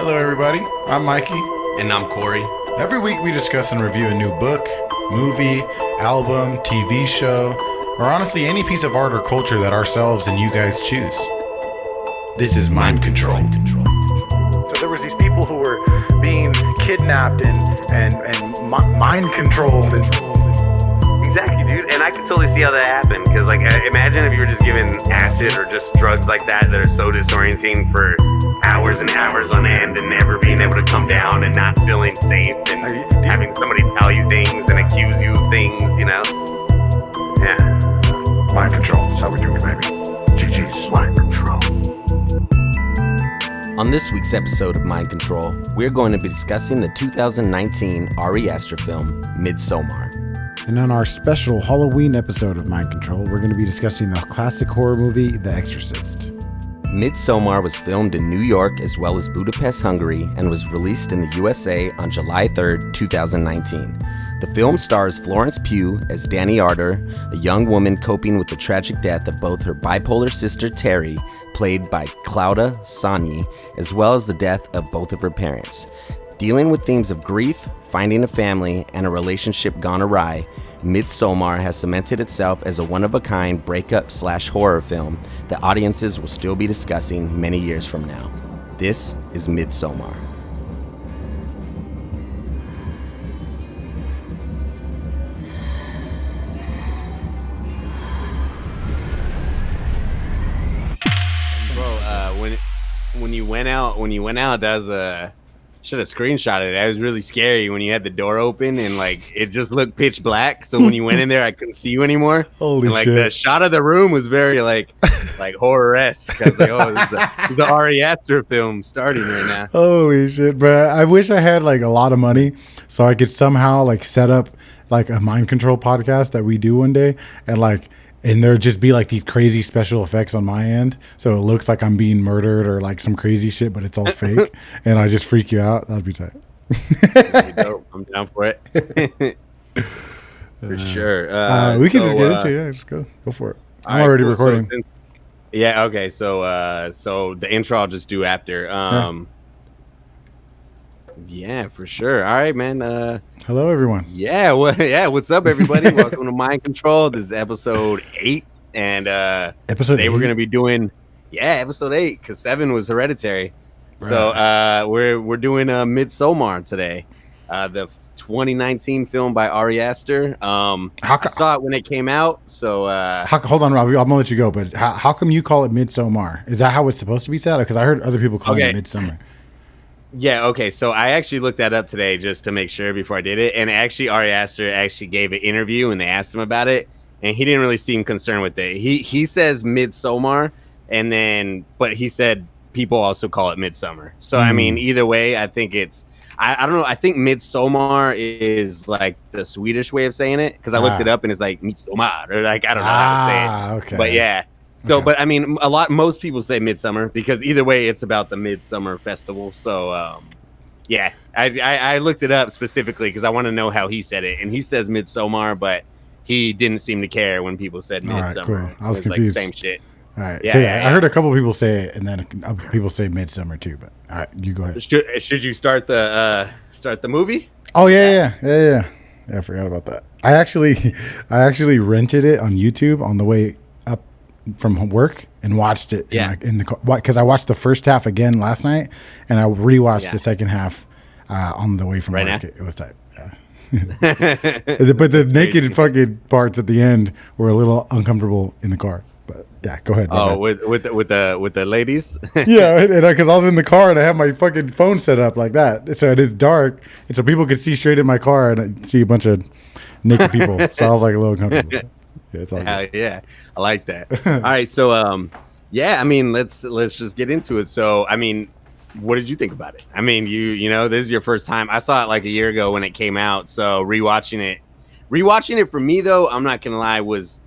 Hello, everybody. I'm Mikey. And I'm Corey. Every week we discuss and review a new book, movie, album, TV show, or honestly any piece of art or culture that ourselves and you guys choose. This is Mind Control. So there was these people who were being kidnapped and mind controlled. Exactly, dude. And I can totally see how that happened. Because, like, imagine if you were just given acid or just drugs like that are so disorienting for hours and hours on end and never being able to come down and not feeling safe and having somebody tell you things and accuse you of things, you know? Yeah. Mind control. That's how we do it, baby. GG's. Mind control. On this week's episode of Mind Control, we're going to be discussing the 2019 Ari Aster film, Midsommar. And on our special Halloween episode of Mind Control, we're going to be discussing the classic horror movie, The Exorcist. Midsommar was filmed in New York as well as Budapest, Hungary, and was released in the USA on July 3rd, 2019. The film stars Florence Pugh as Dani Arter, a young woman coping with the tragic death of both her bipolar sister Terry, played by Claudia Sagni, as well as the death of both of her parents. Dealing with themes of grief, finding a family, and a relationship gone awry, Midsommar has cemented itself as a one-of-a-kind breakup/horror film that audiences will still be discussing many years from now. This is Midsommar. Bro, when you went out, that was a... Should have screenshotted it. That was really scary when you had the door open and like it just looked pitch black. So when you went in there, I couldn't see you anymore. Holy and, shit! The shot of the room was very like horror-esque. I was like, oh, this is an Ari Aster film starting right now. Holy shit, bro! I wish I had like a lot of money so I could somehow like set up like a mind control podcast that we do one day, and there'd just be like these crazy special effects on my end. So it looks like I'm being murdered or like some crazy shit, but it's all fake. And I just freak you out. That'd be tight. I'm down for it. For sure. We can just get into it. Yeah, just go for it. I'm already recording. Okay. So the intro I'll just do after. Yeah, for sure. All right, man. Hello, everyone. Yeah, what's up, everybody? Welcome to Mind Control. This is episode 8, and today we're gonna be doing episode 8 because 7 was Hereditary. Right. So we're doing Midsommar today, the 2019 film by Ari Aster. I saw it when it came out. So hold on, Rob. I'm gonna let you go. But how come you call it Midsommar? Is that how it's supposed to be said? Because I heard other people call it Midsummer. Yeah, okay, so I actually looked that up today just to make sure before I did it, and actually Ari Aster actually gave an interview and they asked him about it, and he didn't really seem concerned with it. He says Midsommar, but he said people also call it Midsummer. So, I mean, either way, I think it's, I don't know, I think Midsommar is like the Swedish way of saying it, because I looked it up and it's like Midsommar, or like, I don't know how to say it. Okay. But yeah. So, But I mean, most people say Midsummer because either way, it's about the Midsummer Festival. So, I looked it up specifically because I want to know how he said it, and he says Midsommar, but he didn't seem to care when people said Midsummer. Right, cool. I was confused. Like same shit. All right. Yeah, I heard a couple people say it, and then other people say Midsummer too. But all right, you go ahead. Should you start the movie? Oh yeah. I forgot about that. I actually rented it on YouTube on the way up from work and watched it in the car because I watched the first half again last night and I rewatched the second half on the way from work. It was tight. Yeah. But the naked fucking parts at the end were a little uncomfortable in the car. But yeah, go ahead. Oh, with the ladies. Yeah, and because I was in the car and I have my fucking phone set up like that, so it is dark, and so people could see straight in my car and I see a bunch of naked people. So I was like a little uncomfortable. Yeah, it's all good. Yeah, I like that. All right, so I mean, let's just get into it. So, I mean, what did you think about it? I mean, you know, this is your first time. I saw it like a year ago when it came out. So rewatching it for me though, I'm not gonna lie, was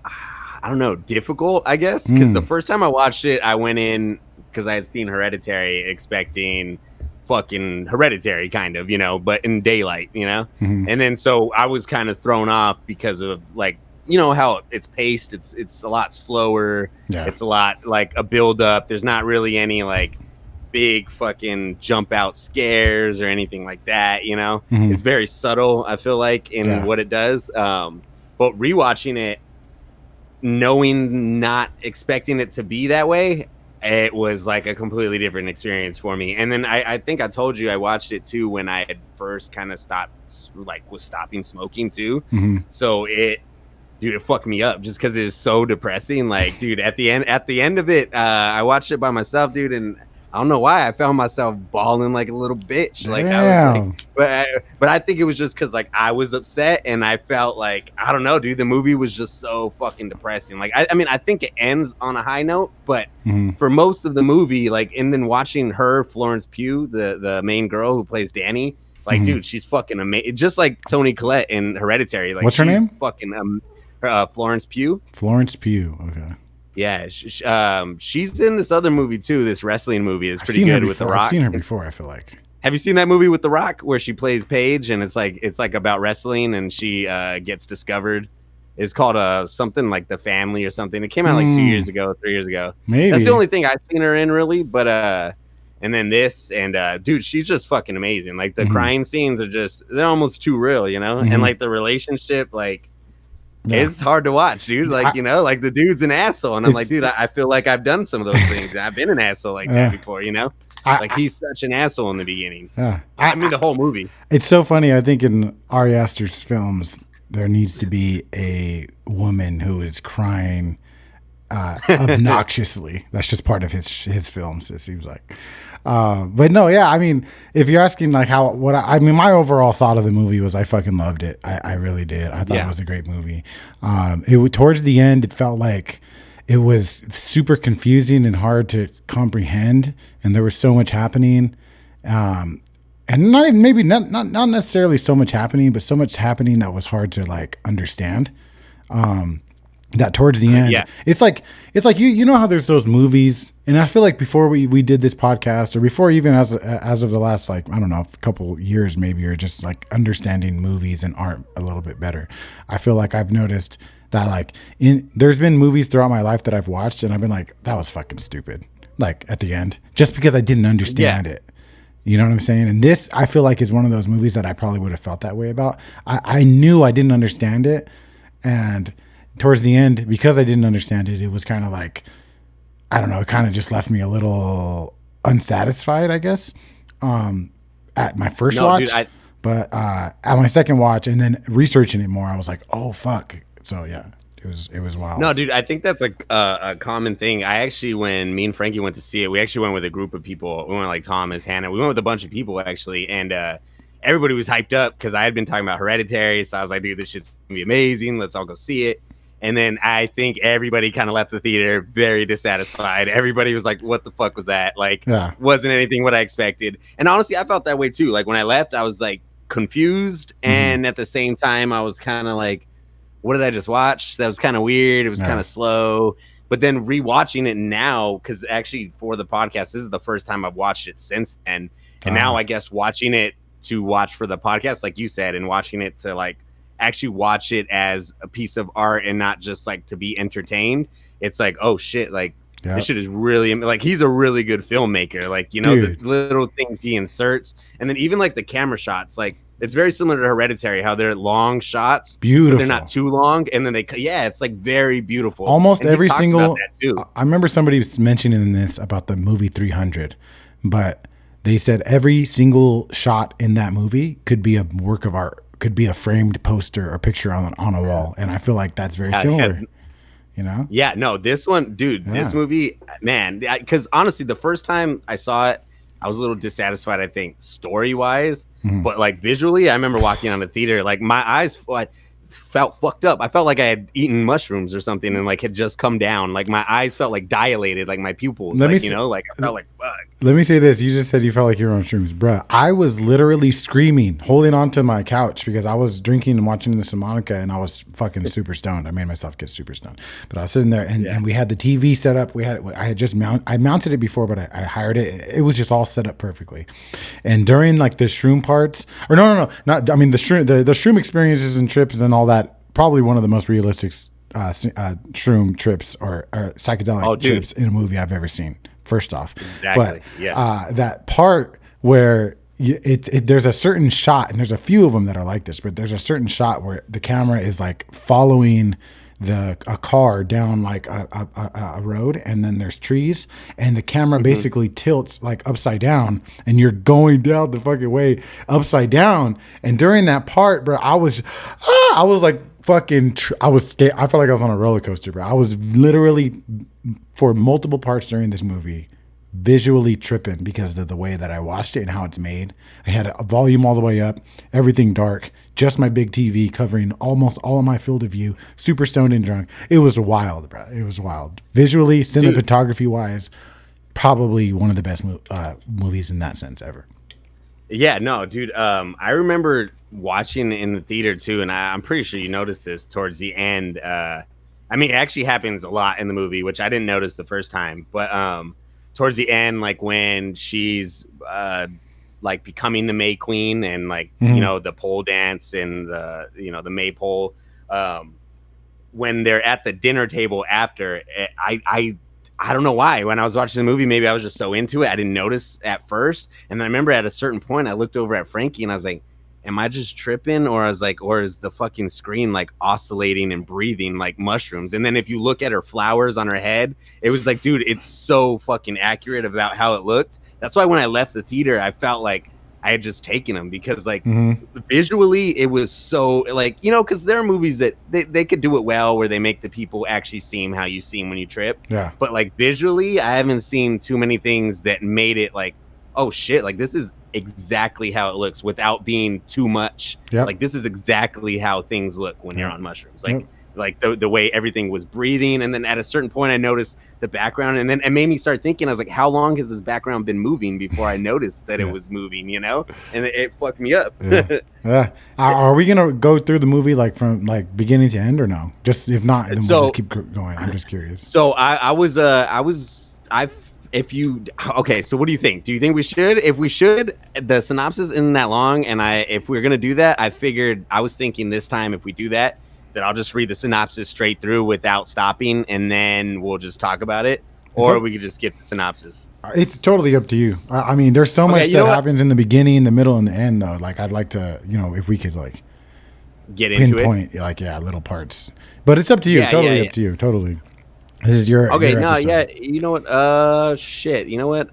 I don't know, difficult, I guess, because the first time I watched it, I went in because I had seen Hereditary, expecting fucking Hereditary, kind of, you know, but in daylight, you know, and then so I was kind of thrown off because of like, you know how it's paced. It's a lot slower. Yeah. It's a lot like a build up. There's not really any like big fucking jump out scares or anything like that. It's very subtle, I feel like, in what it does. But rewatching it, not expecting it to be that way, it was like a completely different experience for me. And then I think I told you I watched it too when I had first kind of was stopping smoking too. So it fucked me up just because it's so depressing. Like, dude, at the end of it, I watched it by myself, dude, and I don't know why I found myself bawling like a little bitch. Like, I was like, but I think it was just because like I was upset and I felt like, I don't know, dude, the movie was just so fucking depressing. Like, I mean, I think it ends on a high note, but for most of the movie, like, and then watching her, Florence Pugh, the main girl who plays Danny, like, dude, she's fucking amazing. Just like Toni Collette in Hereditary. Like, what's her name? Fucking Florence Pugh. Florence Pugh. Okay. Yeah, she's in this other movie too. This wrestling movie is pretty good with The Rock. I've seen her before. I feel like. Have you seen that movie with The Rock where she plays Paige and it's like about wrestling and she gets discovered? It's called something like The Family or something. It came out like 3 years ago. Maybe that's the only thing I've seen her in really. But and then this and dude, she's just fucking amazing. Like the crying scenes they're almost too real, and like the relationship, like. Yeah. It's hard to watch, dude. Like, like the dude's an asshole. And I'm like, dude, I feel like I've done some of those things. I've been an asshole like that before, like he's such an asshole in the beginning. Yeah. I mean, the whole movie. It's so funny. I think in Ari Aster's films, there needs to be a woman who is crying obnoxiously. That's just part of his films, it seems like. But no, yeah, I mean, if you're asking like my overall thought of the movie was I fucking loved it. I really did. I thought it was a great movie. Towards the end, it felt like it was super confusing and hard to comprehend, and there was so much happening. And not necessarily so much happening, but so much happening that was hard to like understand. That towards the end, it's like you know how there's those movies, and I feel like before we did this podcast, or before even as of the last, like, I don't know, a couple years maybe, or just like understanding movies and art a little bit better, I feel like I've noticed that like there's been movies throughout my life that I've watched and I've been like, that was fucking stupid, like at the end, just because I didn't understand it. You know what I'm saying? And this, I feel like, is one of those movies that I probably would have felt that way about. I knew I didn't understand it, and towards the end, because I didn't understand it, it was kind of like, I don't know, it kind of just left me a little unsatisfied, I guess, at my first watch. Dude, but at my second watch and then researching it more, I was like, oh, fuck. So, yeah, it was wild. No, dude, I think that's a common thing. I actually, when me and Frankie went to see it, we actually went with a group of people. We went like Thomas, Hannah. We went with a bunch of people, actually, and everybody was hyped up because I had been talking about Hereditary. So I was like, dude, this shit's going to be amazing. Let's all go see it. And then I think everybody kind of left the theater very dissatisfied. Everybody was like, what the fuck was that? Like, wasn't anything what I expected. And honestly, I felt that way too. Like when I left, I was like confused. And at the same time, I was kind of like, what did I just watch? That was kind of weird. It was kind of slow. But then rewatching it now, because actually for the podcast, this is the first time I've watched it since then. And now I guess watching it to watch for the podcast, like you said, and watching it to like, actually watch it as a piece of art and not just like to be entertained. It's like, oh shit, like this shit is really, like, he's a really good filmmaker. Like, the little things he inserts, and then even like the camera shots, like it's very similar to Hereditary, how they're long shots, beautiful, they're not too long, and then it's like very beautiful. Almost every single, I remember somebody was mentioning this about the movie 300, but they said every single shot in that movie could be a work of art. Could be a framed poster or picture on a wall, and I feel like that's very similar. Yeah, no, this one, dude, this movie, man, because honestly, the first time I saw it, I was a little dissatisfied, I think, story wise, but like visually, I remember walking on the theater, like my eyes felt fucked up. I felt like I had eaten mushrooms or something and like had just come down. Like my eyes felt like dilated, like my pupils. I felt like fuck. Let me say this. You just said you felt like you were on shrooms, bruh. I was literally screaming, holding onto my couch because I was drinking and watching this with Monica, and I was fucking super stoned. I made myself get super stoned. But I was sitting there and we had the TV set up. I mounted it before, but I hired it. It was just all set up perfectly. And during like the shroom parts, or no, not, I mean the shroom experiences and trips and all that, probably one of the most realistic shroom trips or psychedelic trips in a movie I've ever seen. first off. Exactly. But that part where there's a certain shot, and there's a few of them that are like this, but there's a certain shot where the camera is like following a car down like a road, and then there's trees, and the camera basically tilts like upside down, and you're going down the fucking way upside down. And during that part, bro, I was like fucking I was scared. I felt like I was on a roller coaster, bro. I was literally, for multiple parts during this movie, visually tripping because of the way that I watched it and how it's made. I had a volume all the way up, everything dark, just my big TV covering almost all of my field of view, super stoned and drunk. It was wild, bro. It was wild. Visually, cinematography wise, probably one of the best movies in that sense ever. Yeah, no, dude. I remember watching in the theater too, and I'm pretty sure you noticed this towards the end. I mean, it actually happens a lot in the movie, which I didn't notice the first time, but towards the end, like when she's like becoming the May Queen, and like you know, the pole dance and the maypole, when they're at the dinner table after, I don't know why. When I was watching the movie, maybe I was just so into it, I didn't notice at first. And then I remember at a certain point, I looked over at Frankie and I was like, am I just tripping? Or I was like, or is the fucking screen like oscillating and breathing like mushrooms? And then if you look at her flowers on her head, it was like, dude, it's so fucking accurate about how it looked. That's why when I left the theater, I felt like I had just taken them, because like visually it was so like, you know, because there are movies that they could do it well where they make the people actually seem how you seem when you trip. Yeah. But like visually, I haven't seen too many things that made it like, oh shit, like this is exactly how it looks without being too much. Yep. Like this is exactly how things look when you're on mushrooms. Like the way everything was breathing. And then at a certain point I noticed the background, and then it made me start thinking, I was like, how long has this background been moving before I noticed that it was moving, you know? And it fucked me up. Yeah. Are we going to go through the movie like from like beginning to end, or no? Just if not, then we'll just keep going. I'm just curious. So okay, so what do you think? Do you think we should? If we should, the synopsis isn't that long, and if we're gonna do that, I was thinking this time, if we do that, then I'll just read the synopsis straight through without stopping, and then we'll just talk about it, or we could just skip the synopsis. It's totally up to you. I mean, there's so much that happens in the beginning, the middle, and the end, though. Like, I'd like to, you know, if we could like get into pinpoint, like, little parts. But it's up to you. Totally up to you. Totally. This is your episode. You know what? Shit. You know what?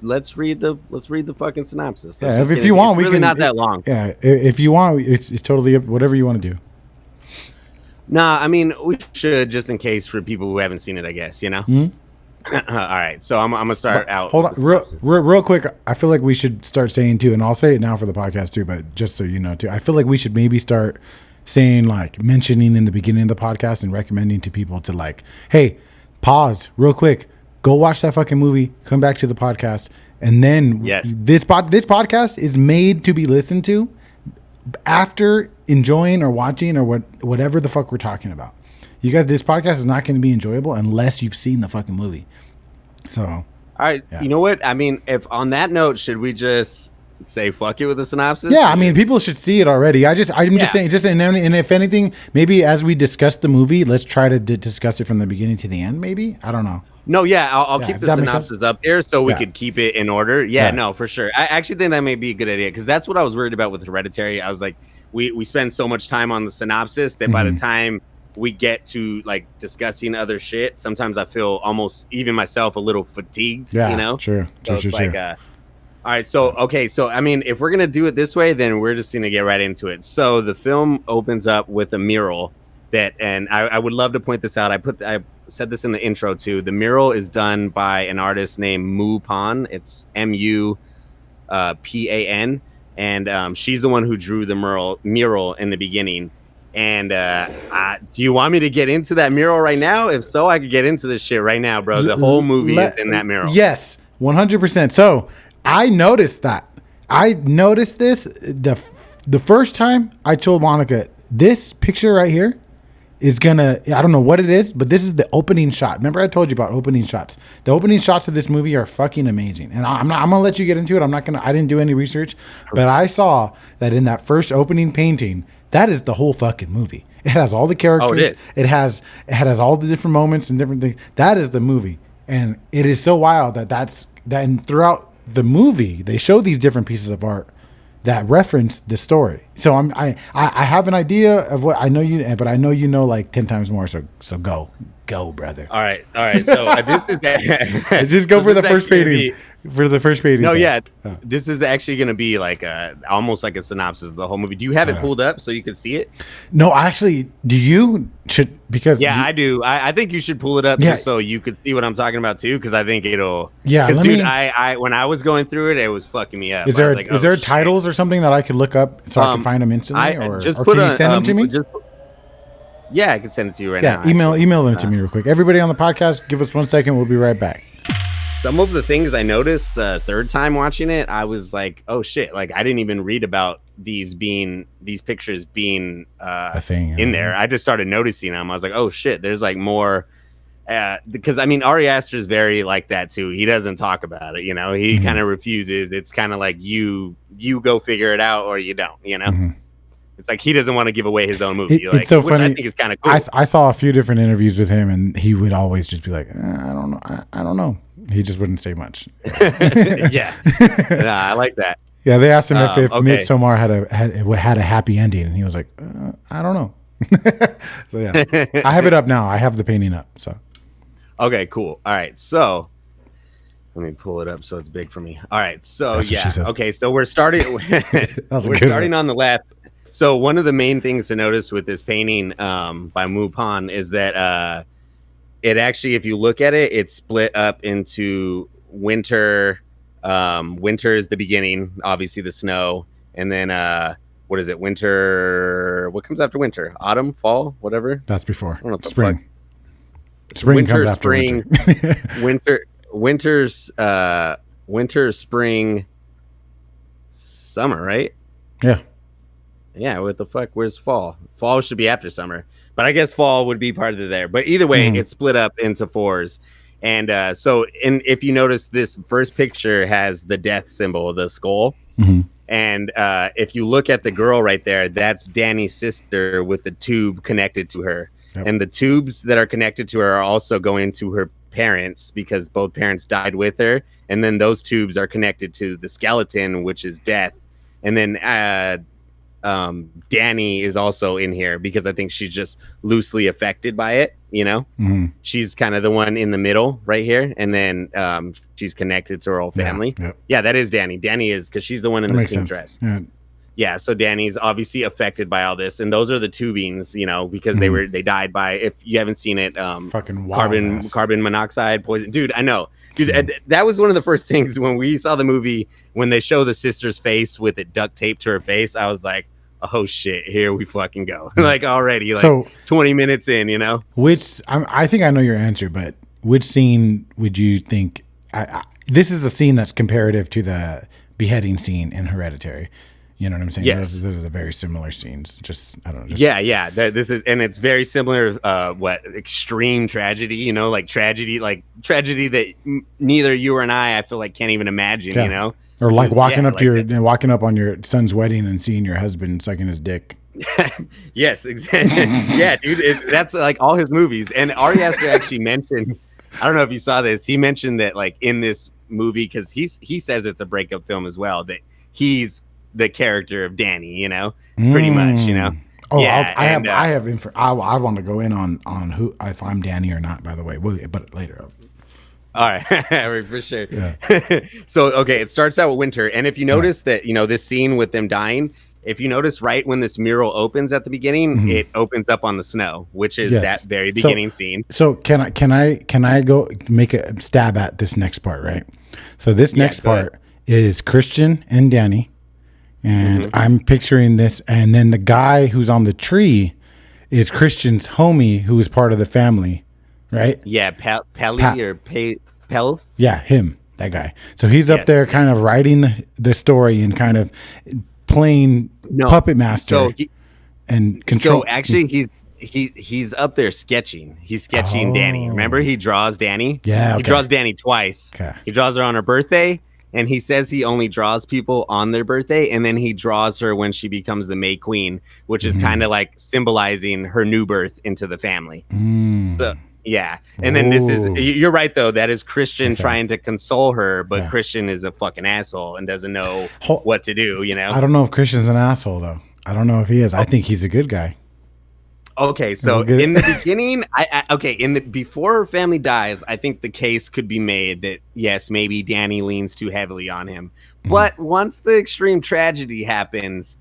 Let's read the fucking synopsis. If you want, we can. Not that long. Yeah, if you want, it's totally up. Whatever you want to do. Nah, I mean, we should, just in case for people who haven't seen it, I guess, you know. All right, so I'm gonna start out. Hold on, real quick. I feel like we should start saying too, and I'll say it now for the podcast too, but just so you know too, I feel like we should maybe start saying, like, mentioning in the beginning of the podcast and recommending to people to, like, hey, pause real quick, go watch that fucking movie, come back to the podcast, and then this podcast is made to be listened to after enjoying or watching or whatever the fuck we're talking about. You guys, this podcast is not going to be enjoyable unless you've seen the fucking movie. So, all right, You know what? I mean, if on that note, should we just say fuck it with the synopsis? Yeah, I mean, people should see it already. I'm just saying, and if anything, maybe as we discuss the movie, let's try to discuss it from the beginning to the end. Maybe, I don't know. No, I'll keep the synopsis up there so we could keep it in order. Yeah, no, for sure. I actually think that may be a good idea, because that's what I was worried about with Hereditary. I was like, we spend so much time on the synopsis that by the time we get to like discussing other shit, sometimes I feel almost even myself a little fatigued. You know, true. All right, so I mean, if we're gonna do it this way, then we're just gonna get right into it. So the film opens up with a mural and I would love to point this out. I said this in the intro too. The mural is done by an artist named Mu Pan. It's MUPAN, and she's the one who drew the mural in the beginning. And do you want me to get into that mural right now? If so, I could get into this shit right now, bro. The whole movie is in that mural. Yes, 100%. So I noticed that. I noticed this the first time. I told Monica, this picture right here is gonna, I don't know what it is, but this is the opening shot. Remember I told you about opening shots. The opening shots of this movie are fucking amazing. And I'm gonna let you get into it. I didn't do any research, but I saw that in that first opening painting, that is the whole fucking movie. It has all the characters. It has all the different moments and different things. That is the movie. And it is so wild that and throughout the movie, they show these different pieces of art that reference the story. So I have an idea of what I know but I know like 10 times more. So go, brother. All right. So this is just go for the first painting. For the first painting. No, yeah. This is actually going to be like almost like a synopsis of the whole movie. Do you have it pulled up so you can see it? No, actually, do you? I do. I think you should pull it up just so you could see what I'm talking about too, because I think it'll. Yeah, because dude, I when I was going through it was fucking me up. Is there titles or something that I could look up so I can find them instantly, or can you send them to me? Yeah, I can send it to you right now. Email them to me real quick. Everybody on the podcast, give us 1 second. We'll be right back. Some of the things I noticed the third time watching it, I was like, oh shit, like I didn't even read about these pictures being a thing in there. I just started noticing them. I was like, oh shit, there's like more. Because I mean, Ari Aster is very like that too. He doesn't talk about it, He kind of refuses. It's kind of like you go figure it out or you don't, Mm-hmm. It's like he doesn't want to give away his own movie. It's so funny. I think is kind of cool. I saw a few different interviews with him, and he would always just be like, I don't know. I don't know. He just wouldn't say much. Yeah. I like that. Yeah, they asked him if Midsommar had a happy ending, and he was like, I don't know. So yeah, I have it up now. I have the painting up. So. Okay, cool. All right, so let me pull it up so it's big for me. All right, so okay, so we're starting. We're starting on the left. So one of the main things to notice with this painting by Mupon is that it actually, if you look at it, it's split up into winter. Winter is the beginning, obviously the snow, and then what is it? Winter. What comes after winter? Autumn, fall, whatever. That's before. I don't know what the spring. Fuck. Spring winter, comes after winter. Winter, spring, summer, right? Yeah. Yeah, what the fuck? Where's fall? Fall should be after summer, but I guess fall would be part of there. But either way, it's split up into fours. And if you notice, this first picture has the death symbol, the skull. Mm-hmm. And if you look at the girl right there, that's Danny's sister with the tube connected to her. Yep. And the tubes that are connected to her are also going to her parents because both parents died with her. And then those tubes are connected to the skeleton, which is death. And then Danny is also in here because I think she's just loosely affected by it. She's kind of the one in the middle right here, and then she's connected to her whole family. Yeah, that is Danny. Danny is because she's the one in the pink dress. Yeah, so Danny's obviously affected by all this, and those are the tubings, because they died by, if you haven't seen it, fucking carbon monoxide poison. Dude, I know. Dude, that was one of the first things when we saw the movie, when they show the sister's face with it duct taped to her face, I was like, oh shit, here we fucking go. Like already, so 20 minutes in, Which, I think I know your answer, but which scene would you think, this is a scene that's comparative to the beheading scene in Hereditary. You know what I'm saying? Yes. Those are very similar scenes. I don't know. Yeah. This is, and it's very similar. Extreme tragedy? Like tragedy that neither you or I feel like can't even imagine. Or like walking up on your son's wedding and seeing your husband sucking his dick. Yes, exactly. Yeah, dude. That's like all his movies. And Ari Aster actually mentioned. I don't know if you saw this. He mentioned that like in this movie, because he says it's a breakup film as well. That he's the character of Danny, pretty much, Oh, yeah, I want to go in on who, if I'm Danny or not, by the way, but later. All right, for sure. Yeah. So, okay, it starts out with winter. And if you notice that, this scene with them dying, if you notice right when this mural opens at the beginning, it opens up on the snow, which is that very beginning scene. So can I go make a stab at this next part, right? So this next part is Christian and Danny. And I'm picturing this, and then the guy who's on the tree is Christian's homie, who is part of the family, right? Yeah, Pell. Yeah, him, that guy. So he's up there, kind of writing the story and kind of playing puppet master and control. So actually, he's up there sketching. He's sketching Danny. Remember, he draws Danny. Yeah, he draws Danny twice. Okay. He draws her on her birthday. And he says he only draws people on their birthday, and then he draws her when she becomes the May Queen, which is kind of like symbolizing her new birth into the family. Yeah. And then this is, Ooh. you're right, though. That is Christian Okay. trying to console her, but Yeah. Christian is a fucking asshole and doesn't know Hol- what to do, you know? I don't know if Christian's an asshole though. I don't know if he is. I think he's a good guy. Okay, so in the beginning, before her family dies, I think the case could be made that yes, maybe Danny leans too heavily on him. But once the extreme tragedy happens,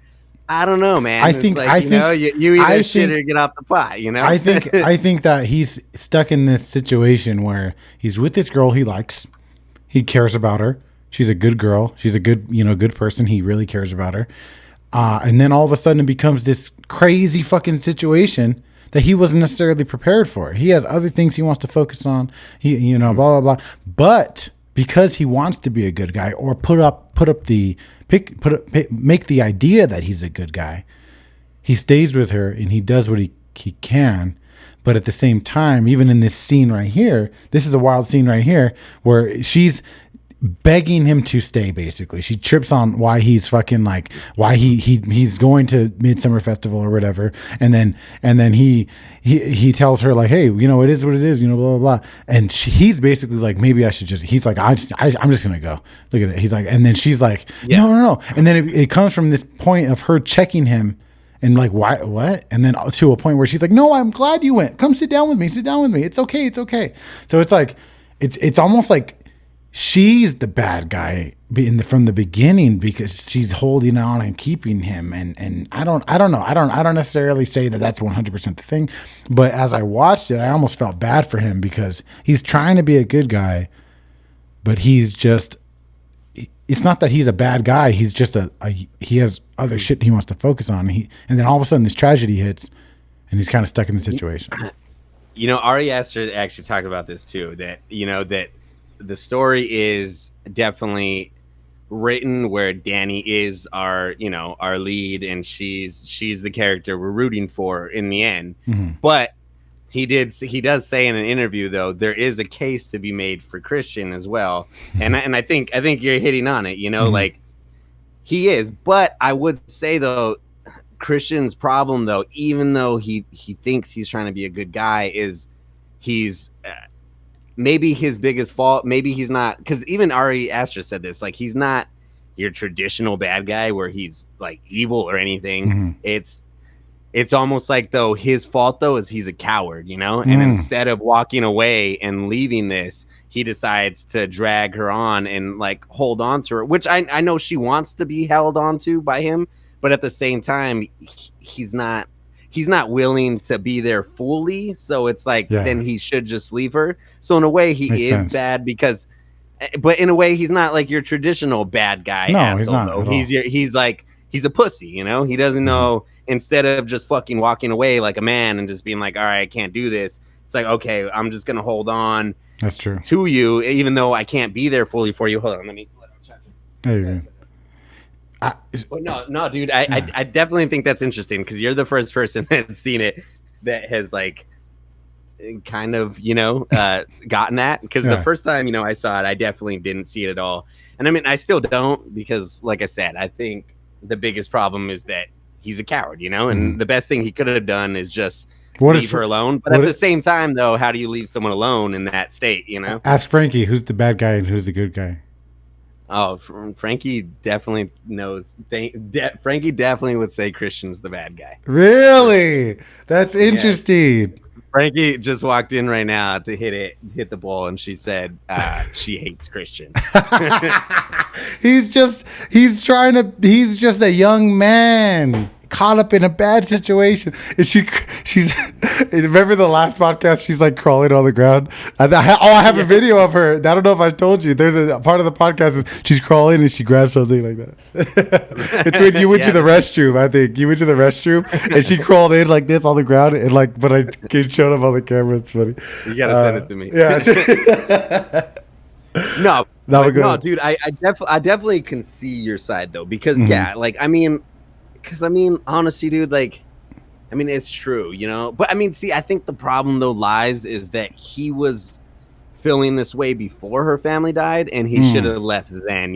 I don't know, man. I think you either shit or get off the pot. You know, I think that he's stuck in this situation where he's with this girl he likes. He cares about her. She's a good girl. She's a good person. He really cares about her. And then all of a sudden it becomes this crazy fucking situation that he wasn't necessarily prepared for. He has other things he wants to focus on. Blah, blah, blah. But because he wants to be a good guy or make the idea that he's a good guy, he stays with her and he does what he can. But at the same time, even in this scene right here, this is a wild scene right here where she's begging him to stay. Basically, she trips on why he's fucking like why he's going to Midsommar Festival or whatever, and then he tells her like, hey, it is what it is, blah blah blah, and he's basically like, maybe I should just. He's like, I'm just gonna go. Look at that. He's like, and then she's like, no, and then it comes from this point of her checking him. And like, why, what? And then to a point where she's like, no, I'm glad you went. Come sit down with me. It's okay. So it's like, it's almost like she's the bad guy from the beginning because she's holding on and keeping him. And I don't know. I don't necessarily say that that's 100% the thing. But as I watched it, I almost felt bad for him because he's trying to be a good guy, but he's just, it's not that he's a bad guy. He's just he has other shit he wants to focus on. And then all of a sudden this tragedy hits and he's kind of stuck in the situation. Ari Aster actually talked about this too, that, that the story is definitely written where Danny is our lead and she's the character we're rooting for in the end. Mm-hmm. But he does say in an interview though there is a case to be made for Christian as well, and I think you're hitting on it. Mm-hmm. Like he is, but I would say though Christian's problem though, even though he thinks he's trying to be a good guy, is he's maybe his biggest fault. Maybe he's not, because even Ari Aster said this. Like he's not your traditional bad guy where he's like evil or anything. Mm-hmm. It's almost like though his fault though is he's a coward, and instead of walking away and leaving this, he decides to drag her on and like hold on to her, which I know she wants to be held on to by him, but at the same time he's not willing to be there fully, so it's like then he should just leave her. So in a way he Makes is sense. Bad because, but in a way he's not like your traditional bad guy. No, asshole, he's not. He's a pussy, he doesn't know. Instead of just fucking walking away like a man and just being like, all right, I can't do this. It's like, okay, I'm just going to hold on. That's true. To you, even though I can't be there fully for you. Hold on. Let me check it. There you go. No, dude. I definitely think that's interesting because you're the first person that's seen it that has like kind of, gotten that. Because the first time, I saw it, I definitely didn't see it at all. And I mean, I still don't because like I said, I think the biggest problem is that he's a coward, and the best thing he could have done is just leave her alone. But at the same time, though, how do you leave someone alone in that state, Ask Frankie, who's the bad guy and who's the good guy? Oh, Frankie definitely knows. Frankie definitely would say Christian's the bad guy. Really? That's interesting. Yeah. Frankie just walked in right now to hit the ball, and she said she hates Christian. He's just a young man caught up in a bad situation. She's remember the last podcast, she's like crawling on the ground. I have a video of her. I don't know if I told you. There's a part of the podcast is she's crawling and she grabs something like that. It's when you went to the restroom. I think you went to the restroom and she crawled in like this on the ground and like, but I showed up on the camera. It's funny. You gotta send it to me. Yeah. No, dude. I definitely can see your side though, because honestly, dude, like, I mean, it's true, but I mean, see, I think the problem though lies is that he was feeling this way before her family died and he should have left then,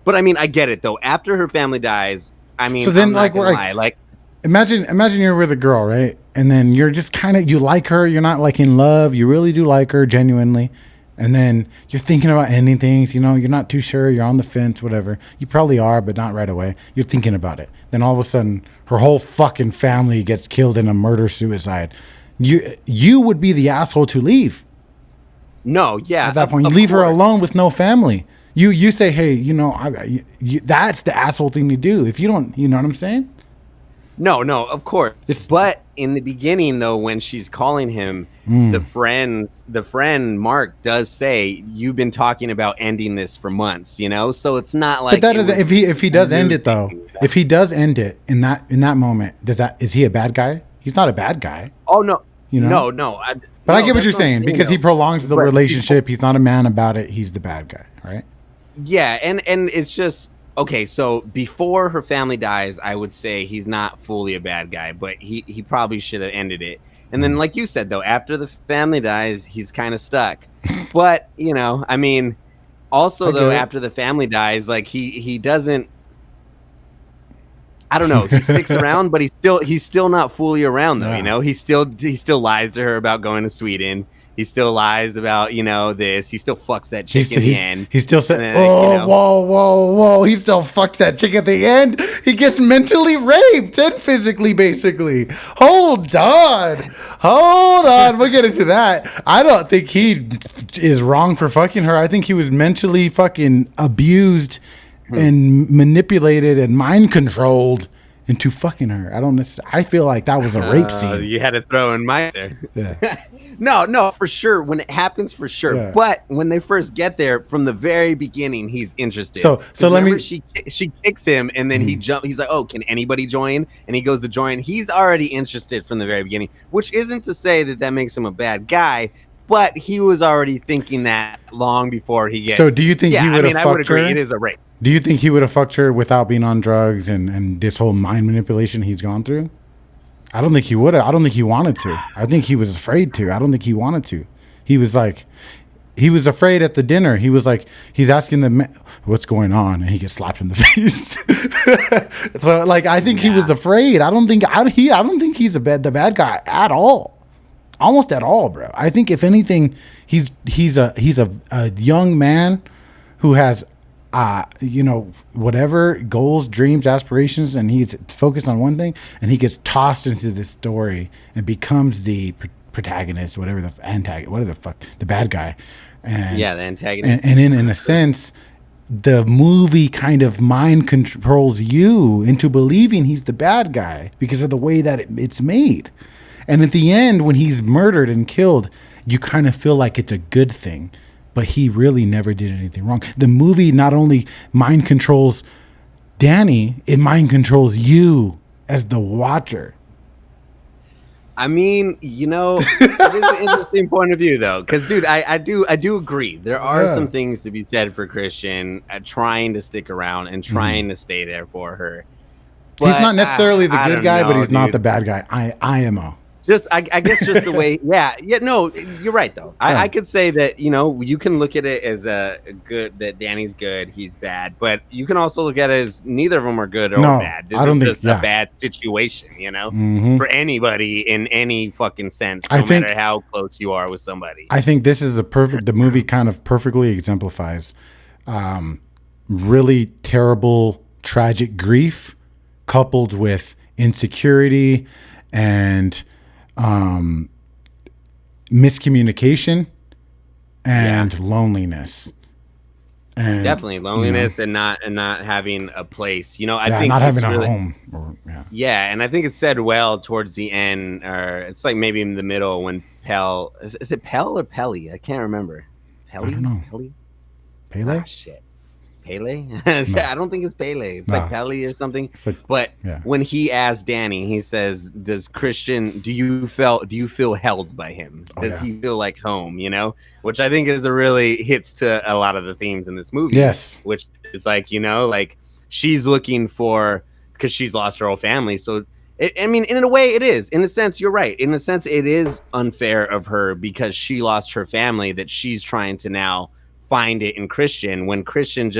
but I mean, I get it though. After her family dies, I mean, so then I'm not gonna lie, like, Imagine you're with a girl, right? And then you're just kind of, you like her. You're not like in love. You really do like her genuinely. And then you're thinking about ending things. You know, you're not too sure. You're on the fence, whatever. You probably are, but not right away. You're thinking about it. Then all of a sudden, her whole fucking family gets killed in a murder-suicide. You would be the asshole to leave. No, yeah. At that point, you leave her alone with no family. You say, hey, you know, that's the asshole thing to do. If you don't, you know what I'm saying? No, of course. But in the beginning, though, when she's calling him, the friend Mark does say, "You've been talking about ending this for months," you know. So it's not like. But that doesn't. If he does end it though, if he does end it in that moment, is he a bad guy? He's not a bad guy. Oh no, you know, no. But I get what you're saying because he prolongs the relationship. He's not a man about it. He's the bad guy, right? Yeah, and it's just. Okay, so before her family dies, I would say he's not fully a bad guy, but he probably should have ended it. And then, like you said, though, after the family dies, he's kind of stuck. But, you know, I mean, also, though, after the family dies, like, he doesn't... I don't know. He sticks around, but he's still not fully around, though, you know? He still lies to her about going to Sweden. He still lies about, you know, this. He still fucks that chick in the end. He still said, whoa. He still fucks that chick at the end. He gets mentally raped and physically, basically. Hold on. We'll get into that. I don't think he is wrong for fucking her. I think he was mentally fucking abused and manipulated and mind controlled into fucking her. I feel like that was a rape scene. You had to throw in Mike there. Yeah. No, for sure. When it happens, for sure. Yeah. But when they first get there, from the very beginning, he's interested. So let me. She kicks him, and then He's like, "Oh, can anybody join?" And he goes to join. He's already interested from the very beginning, which isn't to say that makes him a bad guy. But he was already thinking that long before he gets. So do you think he would have fucked I would agree. her? It is a rape. Do you think he would have fucked her without being on drugs and this whole mind manipulation he's gone through? I don't think he would have. I don't think he wanted to. I think he was afraid to. I don't think he wanted to. He was afraid at the dinner. He was like, he's asking the what's going on, and he gets slapped in the face. So, like, I think he was afraid. I don't think he's the bad guy at all. Almost at all, bro. I think if anything, he's a young man who has whatever goals, dreams, aspirations, and he's focused on one thing, and he gets tossed into this story and becomes the protagonist, whatever the bad guy, and the antagonist. And in a sense, the movie kind of mind controls you into believing he's the bad guy because of the way that it's made. And at the end, when he's murdered and killed, you kind of feel like it's a good thing. But he really never did anything wrong. The movie not only mind controls Danny, it mind controls you as the watcher. I mean, you know, it is an interesting point of view, though, because, dude, I do agree. There are some things to be said for Christian trying to stick around and trying to stay there for her. But he's not necessarily the good guy, but he's not the bad guy. IMO. I guess just the way, no, you're right, though. I could say that, you know, you can look at it as a good, that Danny's good, he's bad, but you can also look at it as neither of them are good or bad. This is just a bad situation, you know, for anybody in any fucking sense, no matter how close you are with somebody. I think this is the movie kind of perfectly exemplifies really terrible, tragic grief coupled with insecurity and miscommunication and loneliness, and definitely loneliness, and not having a place. You know, I think not having a home. And I think it's said well towards the end, or it's like maybe in the middle when Pell is it Pell or Pelly? I can't remember. Pelly? I don't know. Pele? Ah, shit. Pele? No. I don't think it's Pele. It's like Pelly or something. But when he asked Danny, he says, "Does Christian? Do you feel held by him? Does he feel like home? You know?" Which I think is really hits to a lot of the themes in this movie. Yes. Which is like, you know, like she's looking for, because she's lost her whole family. So I mean, in a way, it is. In a sense, you're right. In a sense, it is unfair of her because she lost her family that she's trying to now find it in Christian, when Christian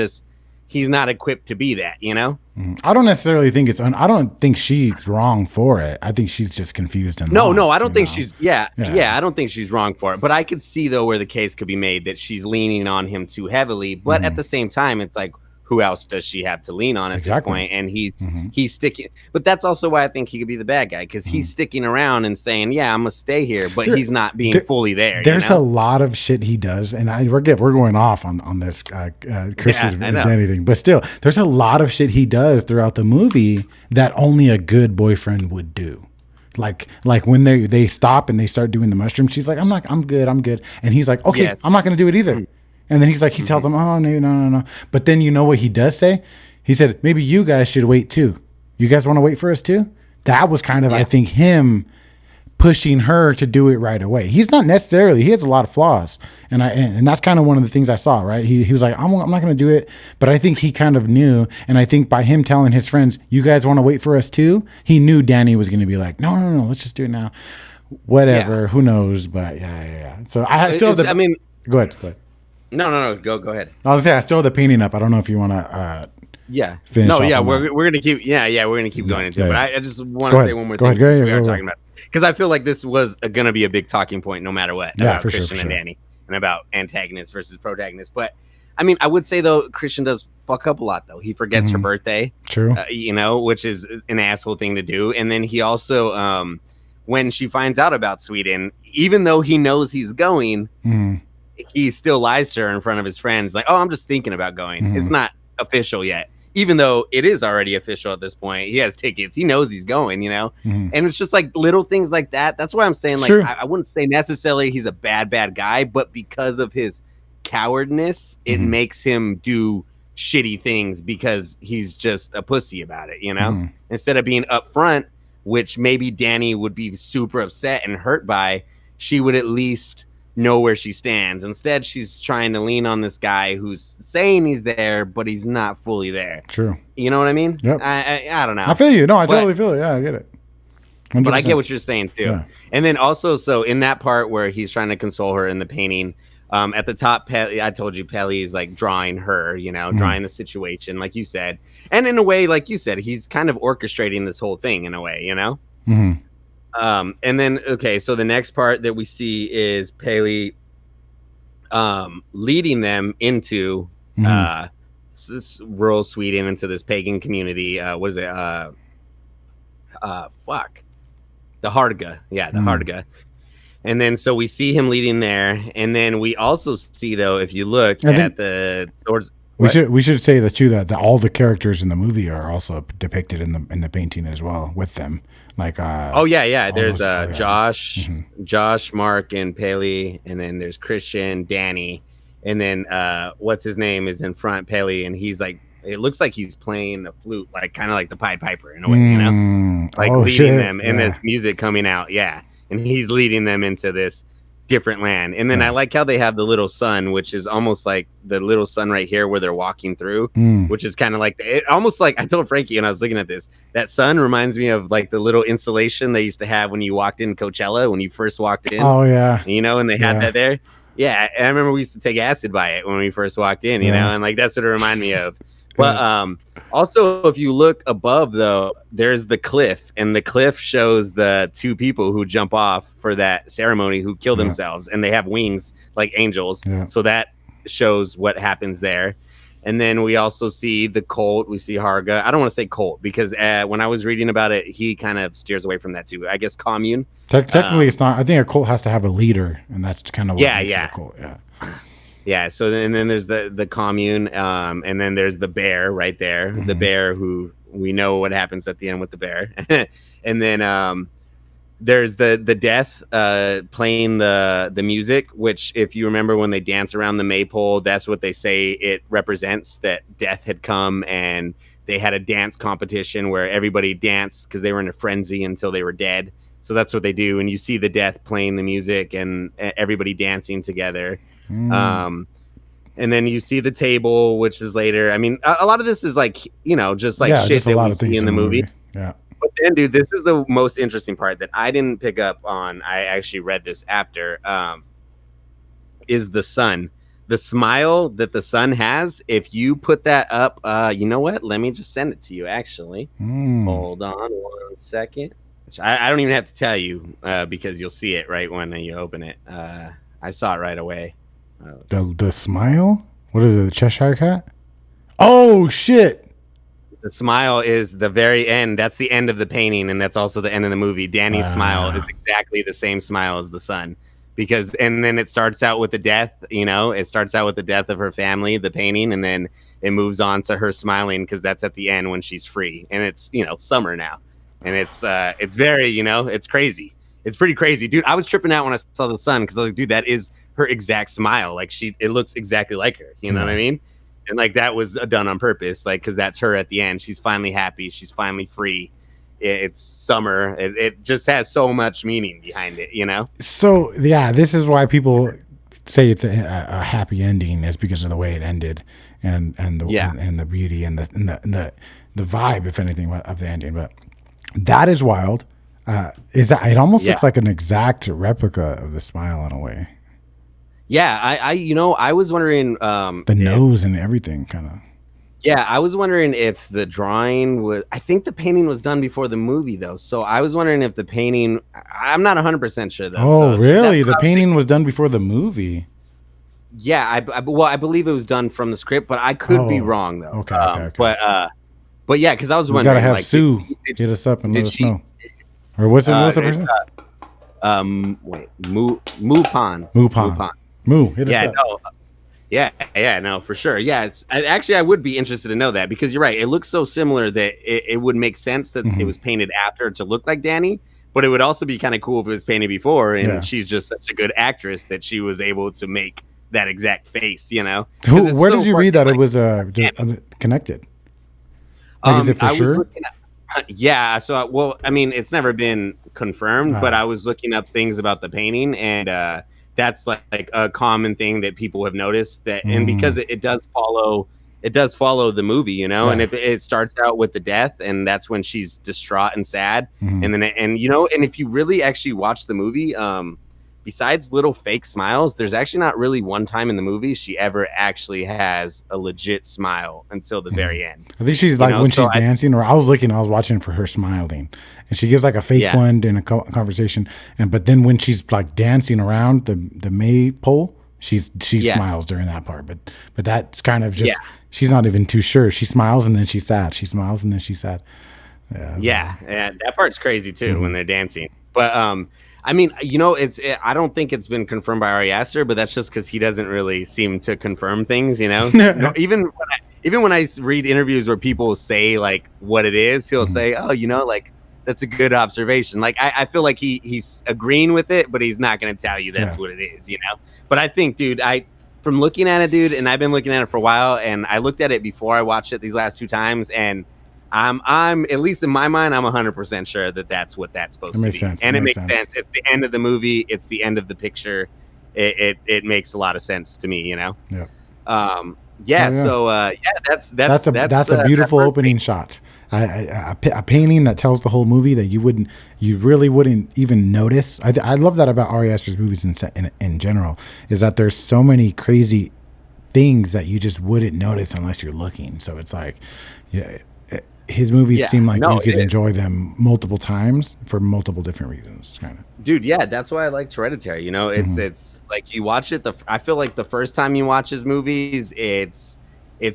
he's not equipped to be that, you know? I don't necessarily think I don't think she's wrong for it. I think she's just confused and no, lost, I don't think know? she's yeah, I don't think she's wrong for it. But I could see though where the case could be made that she's leaning on him too heavily. But at the same time, it's like, who else does she have to lean on at this point? And he's sticking. But that's also why I think he could be the bad guy, because he's sticking around and saying, "Yeah, I'm gonna stay here," but he's not being fully there. There's a lot of shit he does, and we're going off on this Christian identity thing, but still, there's a lot of shit he does throughout the movie that only a good boyfriend would do. Like when they stop and they start doing the mushrooms, she's like, I'm good, and he's like, okay, I'm not gonna do it either. And then he's like, he tells them, oh, no. But then you know what he does say? He said, maybe you guys should wait too. You guys want to wait for us too? That was kind of, I think, him pushing her to do it right away. He's not necessarily, he has a lot of flaws. And that's kind of one of the things I saw, right? He was like, I'm not going to do it. But I think he kind of knew. And I think by him telling his friends, you guys want to wait for us too? He knew Danny was going to be like, no, let's just do it now. Whatever. Who knows? But yeah. So go ahead. No. Go ahead. I was I still have the painting up. I don't know if you want to. Finish. No. Yeah. We're gonna keep. Yeah. We're gonna keep going into it. But I just want to say one more thing. We are talking about, because I feel like this was gonna be a big talking point no matter what about Christian and Danny, and about antagonist versus protagonist. But I mean, I would say though, Christian does fuck up a lot though. He forgets her birthday. True. Which is an asshole thing to do. And then he also, when she finds out about Sweden, even though he knows he's going. He still lies to her in front of his friends, like, oh, I'm just thinking about going. It's not official yet, even though it is already official at this point. He has tickets. He knows he's going, and it's just like little things like that. That's why I'm saying, like, I wouldn't say necessarily he's a bad guy, but because of his cowardness, it makes him do shitty things because he's just a pussy about it, instead of being upfront, which maybe Danny would be super upset and hurt by. She would at least know where she stands. Instead, she's trying to lean on this guy who's saying he's there, but he's not fully there. True. You know what I mean? Yep. I don't know. I feel you. No, I totally feel it. Yeah, I get it. 100%. But I get what you're saying too. Yeah. And then also, so in that part where he's trying to console her in the painting, at the top, I told you, Pelly is like drawing her, drawing the situation, like you said. And in a way, like you said, he's kind of orchestrating this whole thing in a way, And then, okay, so the next part that we see is Paley leading them into rural Sweden, into this pagan community. What is it? The Hardaga. Yeah, the Hardaga. And then so we see him leading there. And then we also see, though, if you look at the swords. We should say that too, that all the characters in the movie are also depicted in the painting as well with them. Like there's Josh, Mark, and Paley, and then there's Christian, Danny, and then what's his name is in front, Paley, and he's like, it looks like he's playing a flute, like kind of like the Pied Piper in a way, like leading them, and there's music coming out, and he's leading them into this different land. And then I like how they have the little sun, which is almost like the little sun right here where they're walking through, which is kind of like almost like I told Frankie when I was looking at this, that sun reminds me of like the little installation they used to have when you walked in Coachella, when you first walked in. Oh yeah. And they had that there. Yeah. And I remember we used to take acid by it when we first walked in, and like that's what it reminded me of. But also, if you look above, though, there's the cliff, and the cliff shows the two people who jump off for that ceremony who kill themselves, and they have wings like angels. Yeah. So that shows what happens there. And then we also see the cult. We see Harga. I don't want to say cult because when I was reading about it, he kind of steers away from that too. I guess commune. Technically, it's not. I think a cult has to have a leader, and that's kind of what makes it a cult. Yeah. Yeah, so then there's the commune, and then there's the bear right there, the bear who we know what happens at the end with the bear. And then there's the death playing the music, which if you remember when they dance around the maypole, that's what they say it represents, that death had come, and they had a dance competition where everybody danced because they were in a frenzy until they were dead. So that's what they do, and you see the death playing the music and everybody dancing together. And then you see the table, which is later. I mean, a lot of this is like, just like shit that we see in the movie. Yeah. But then, dude, this is the most interesting part that I didn't pick up on. I actually read this after. Is the sun. the smile that the son has, if you put that up, you know what? Let me just send it to you, actually. Hold on 1 second. I don't even have to tell you because you'll see it right when you open it. I saw it right away. The smile? What is it, the Cheshire Cat? Oh, shit. The smile is the very end. That's the end of the painting, and that's also the end of the movie. Danny's smile is exactly the same smile as the son. And then it starts out with the death, it starts out with the death of her family, the painting, and then it moves on to her smiling because that's at the end when she's free. And it's, summer now. And it's very, it's crazy. It's pretty crazy. Dude, I was tripping out when I saw the son because I was like, dude, that is her exact smile. Like it looks exactly like her. You know what I mean? And like that was done on purpose, like because that's her at the end. She's finally happy. She's finally free. It's summer. It just has so much meaning behind it, So yeah, this is why people say it's a happy ending, is because of the way it ended, and the beauty and the vibe, if anything, of the ending. But that is wild. It almost looks like an exact replica of the smile in a way. Yeah, I was wondering the nose and everything kind of. Yeah, I was wondering if the drawing was... I think the painting was done before the movie, though. So I was wondering if the painting... I'm not 100% sure, though. Oh, so really? The painting was done before the movie? Yeah, I believe it was done from the script, but I could be wrong, though. Okay. But yeah, because I was wondering... We got to have Sue hit us up and let us know. Or what's the person? Mupon. Moo, hit us up. No. Yeah, no, for sure. Yeah, I would be interested to know that because you're right. It looks so similar that it would make sense that it was painted after to look like Danny, but it would also be kind of cool if it was painted before, and she's just such a good actress that she was able to make that exact face, Where did you read that it was connected? Like, is it for sure? So, it's never been confirmed, but I was looking up things about the painting, and that's like a common thing that people have noticed that, and because it does follow the movie, and if it starts out with the death, and that's when she's distraught and sad, and then and if you really actually watch the movie, besides little fake smiles, there's actually not really one time in the movie she ever actually has a legit smile until the very end. I think she's like when she's dancing, or I was watching for her smiling, and she gives like a fake one in a conversation, but then when she's like dancing around the maypole, she smiles during that part. But that's kind of just she's not even too sure. She smiles and then she's sad. She smiles and then she's sad. Yeah, that part's crazy too when they're dancing. But I don't think it's been confirmed by Ari Aster, but that's just because he doesn't really seem to confirm things, No, even when I read interviews where people say like what it is, he'll say, "Oh, like that's a good observation." Like I feel like he's agreeing with it, but he's not going to tell you that's what it is, But I think, dude, from looking at it, dude, and I've been looking at it for a while, and I looked at it before I watched it these last 2 times, and I'm at least in my mind, I'm 100% sure that that's what that's supposed to be. Sense. And it makes sense. It's the end of the movie. It's the end of the picture. It makes a lot of sense to me, Yeah. So that's a beautiful opening shot. A painting that tells the whole movie that you really wouldn't even notice. I love that about Ari Aster's movies in general, is that there's so many crazy things that you just wouldn't notice unless you're looking. So it's like, his movies seem like you could enjoy them multiple times for multiple different reasons, kind of. Dude, yeah, that's why I liked Hereditary. It's like you watch it. I feel like the first time you watch his movies, it's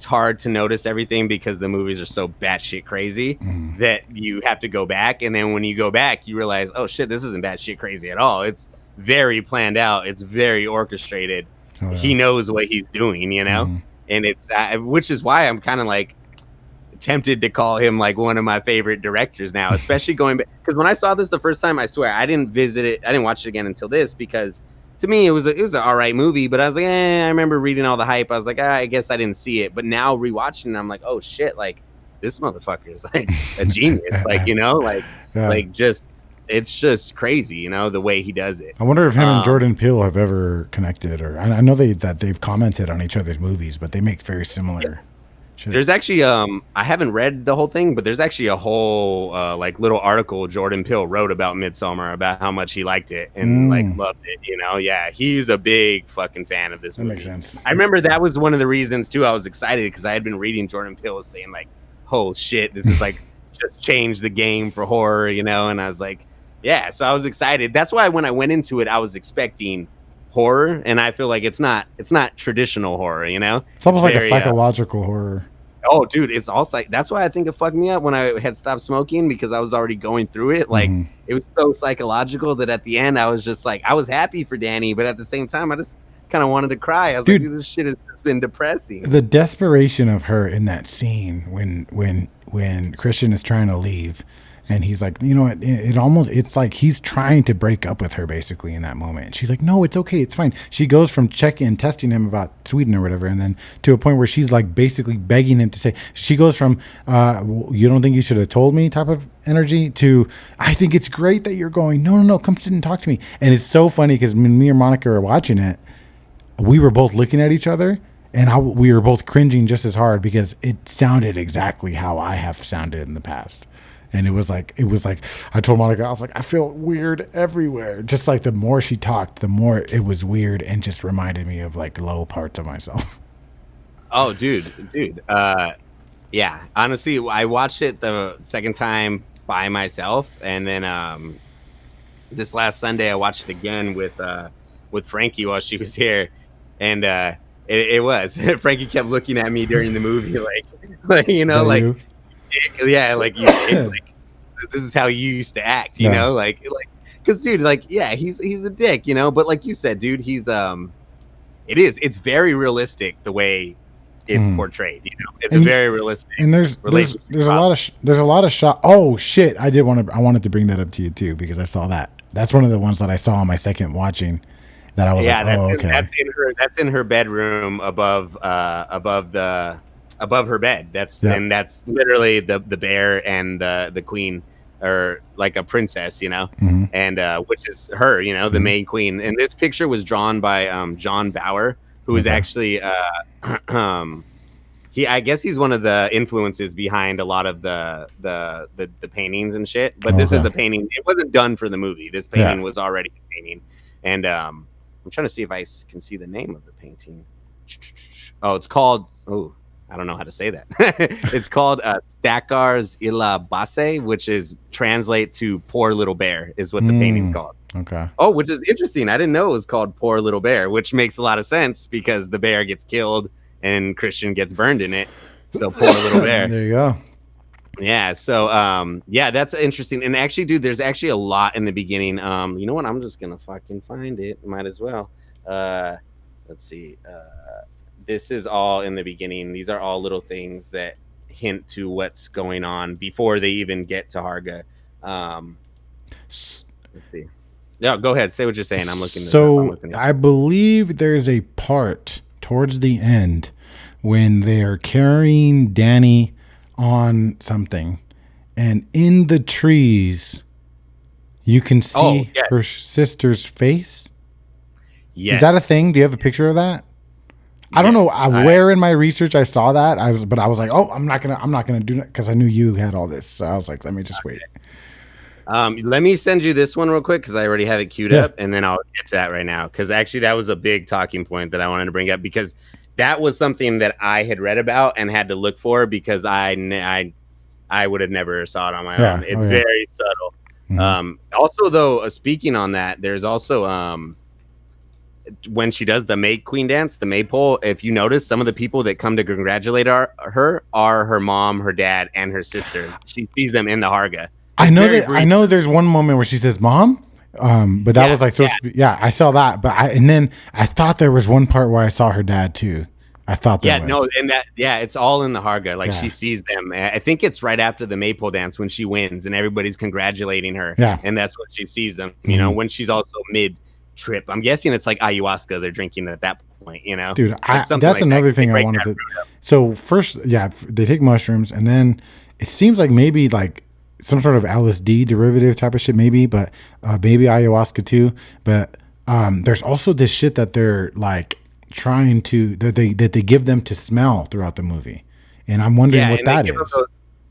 hard to notice everything because the movies are so batshit crazy that you have to go back. And then when you go back, you realize, oh shit, this isn't batshit crazy at all. It's very planned out. It's very orchestrated. Oh, yeah. He knows what he's doing, and it's which is why I'm kind of like tempted to call him like one of my favorite directors now, especially going back, because when I saw this the first time, I swear I didn't watch it again until this, because to me it was an all right movie, but I was like, I remember reading all the hype. I was like, I guess I didn't see it, but now rewatching it, I'm like, oh shit, like this motherfucker is like a genius, like just it's just crazy, the way he does it. I wonder if him and Jordan Peele have ever connected, or I know that they've commented on each other's movies, but they make very similar There's actually I haven't read the whole thing, but there's actually a whole like little article Jordan Peele wrote about Midsommar, about how much he liked it and like loved it. You know, yeah, he's a big fucking fan of this movie. That makes sense. I remember that was one of the reasons too. I was excited because I had been reading Jordan Peele saying like, "Oh shit, this is like just changed the game for horror," you know. And I was like, yeah, so I was excited. That's why when I went into it, I was expecting horror, and I feel like it's not traditional horror, you know. It's almost like a psychological horror. Oh, dude, it's all that's why I think it fucked me up when I had stopped smoking, because I was already going through it. Like it was so psychological that at the end I was just like, I was happy for Danny, but at the same time I just kind of wanted to cry. I was like, dude, this shit has been depressing. The desperation of her in that scene when Christian is trying to leave. And he's like, you know what? It's like he's trying to break up with her basically in that moment. She's like, no, it's okay. It's fine. She goes from testing him about Sweden or whatever. And then to a point where she's like basically begging him to say, she goes from, you don't think you should have told me type of energy to, I think it's great that you're going, no, come sit and talk to me. And it's so funny because when me and Monica were watching it, we were both looking at each other and we were both cringing just as hard because it sounded exactly how I have sounded in the past. And it was like I told Monica, I was like, I feel weird everywhere. Just like the more she talked, the more it was weird and just reminded me of like low parts of myself. Oh, dude. Yeah, honestly, I watched it the second time by myself, and then this last Sunday I watched it again with Frankie while she was here, and it was Frankie kept looking at me during the movie like you know, like you? Yeah, like you like this is how you used to act, you know, like because dude, like, yeah, he's a dick, you know, but like you said, dude, he's it's very realistic the way it's portrayed, you know. It's a very realistic, and there's a lot of shot. Oh shit, I wanted to bring that up to you too, because I saw that's one of the ones that I saw on my second watching that I was okay. That's in her bedroom above her bed. And that's literally the bear and the queen, or like a princess, you know, and which is her, you know, the main queen. And this picture was drawn by John Bauer, who is actually I guess he's one of the influences behind a lot of the paintings and shit. But this is a painting. It wasn't done for the movie. This painting was already a painting. And I'm trying to see if I can see the name of the painting. Oh, it's called I don't know how to say that. It's called Stakars Illa Base, which is translate to Poor Little Bear, is what the painting's called. Okay. Oh, which is interesting. I didn't know it was called Poor Little Bear, which makes a lot of sense because the bear gets killed and Christian gets burned in it. So Poor Little Bear. There you go. Yeah. So yeah, that's interesting. And actually, dude, there's actually a lot in the beginning. You know what? I'm just gonna fucking find it. Might as well. Let's see. This is all in the beginning. These are all little things that hint to what's going on before they even get to Harga. Let's see. Yeah, go ahead. Say what you're saying. I'm looking. So I believe there's a part towards the end when they're carrying Danny on something, and in the trees, you can see her sister's face. Yes. Is that a thing? Do you have a picture of that? I don't know where in my research I saw that. I was like, oh, I'm not gonna do that because I knew you had all this. So I was like, let me just wait. Let me send you this one real quick because I already have it queued up, and then I'll get to that right now. Because actually, that was a big talking point that I wanted to bring up, because that was something that I had read about and had to look for, because I would have never saw it on my own. It's very subtle. Mm-hmm. Also, though, speaking on that, there's also when she does the May Queen dance, the maypole, if you notice, some of the people that come to congratulate her are her mom, her dad, and her sister. She sees them in the Harga. I know there's one moment where she says "mom," but that was like supposed to be, I saw that, but then I thought there was one part where I saw her dad too. I thought there was. It's all in the Harga. Like she sees them. I think it's right after the maypole dance when she wins and everybody's congratulating her. Yeah, and that's when she sees them. You know, when she's also mid-trip. I'm guessing it's like ayahuasca they're drinking at that point. You know, dude, that's like another thing I wanted to. So first, they take mushrooms, and then it seems like maybe like some sort of LSD derivative type of shit, maybe, but maybe ayahuasca too. But there's also this shit that they're like trying to that they give them to smell throughout the movie, and I'm wondering what and that is.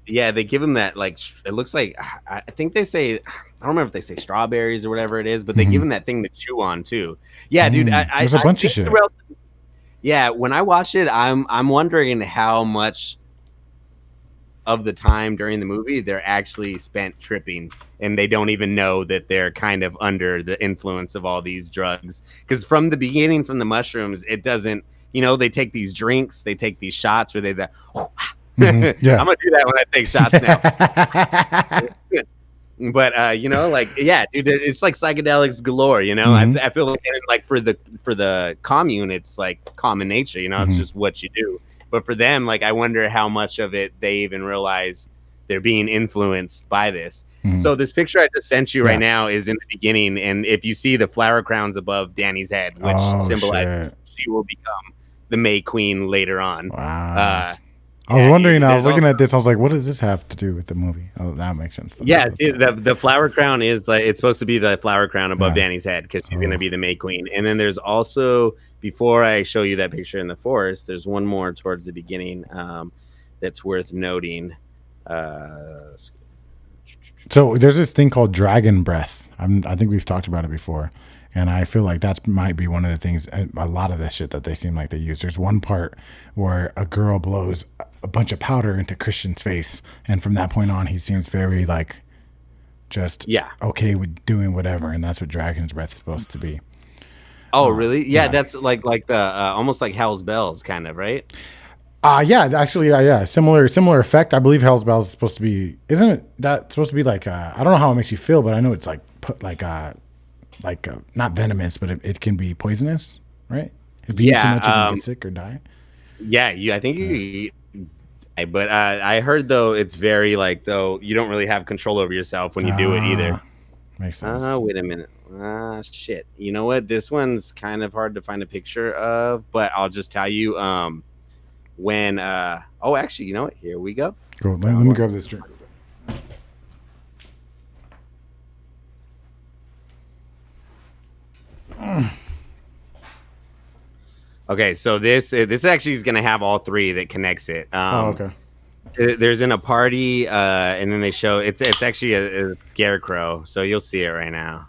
they give him that, like, it looks like, I think they say, I don't remember if they say strawberries or whatever it is, but they give him that thing to chew on too. Yeah, dude. There's a bunch of shit. Yeah, when I watched it, I'm wondering how much of the time during the movie they're actually spent tripping, and they don't even know that they're kind of under the influence of all these drugs. Because from the beginning, from the mushrooms, it doesn't. They take these drinks, they take these shots where they yeah. I'm gonna do that when I take shots now. But dude, it's like psychedelics galore. I feel like for the commune, it's like common nature. It's just what you do. But for them, like, I wonder how much of it they even realize they're being influenced by this. So this picture I just sent you right now is in the beginning, and if you see the flower crowns above Danny's head, which symbolizes she will become the May Queen later on. Wow. I was wondering. I was looking at this. I was like, "What does this have to do with the movie?" Oh, that makes sense. Yeah, the flower crown is like, it's supposed to be the flower crown above Danny's head because she's gonna be the May Queen. And then there's also, before I show you that picture in the forest, there's one more towards the beginning that's worth noting. So there's this thing called dragon breath. I think we've talked about it before, and I feel like that might be one of the things. A lot of this shit that they seem like they use. There's one part where a girl blows a bunch of powder into Christian's face, and from that point on, he seems very like just okay with doing whatever, and that's what dragon's breath is supposed to be. Oh, really? Yeah, that's like the almost like Hell's Bells, kind of, right? Yeah. Similar effect. I believe Hell's Bells is supposed to be. Isn't it that supposed to be like? I don't know how it makes you feel, but I know it's like not venomous, but it can be poisonous, right? If you eat too much, you can get sick or die. Yeah, I think you eat. But I heard though it's very like, though you don't really have control over yourself when you do it either. Makes sense. Wait a minute. Shit. You know what? This one's kind of hard to find a picture of, but I'll just tell you. When actually, you know what? Here we go. Cool. Let me grab this drink. Okay, so this actually is gonna have all three that connects it. Okay. There's in a party, and then they show it's actually a scarecrow, so you'll see it right now.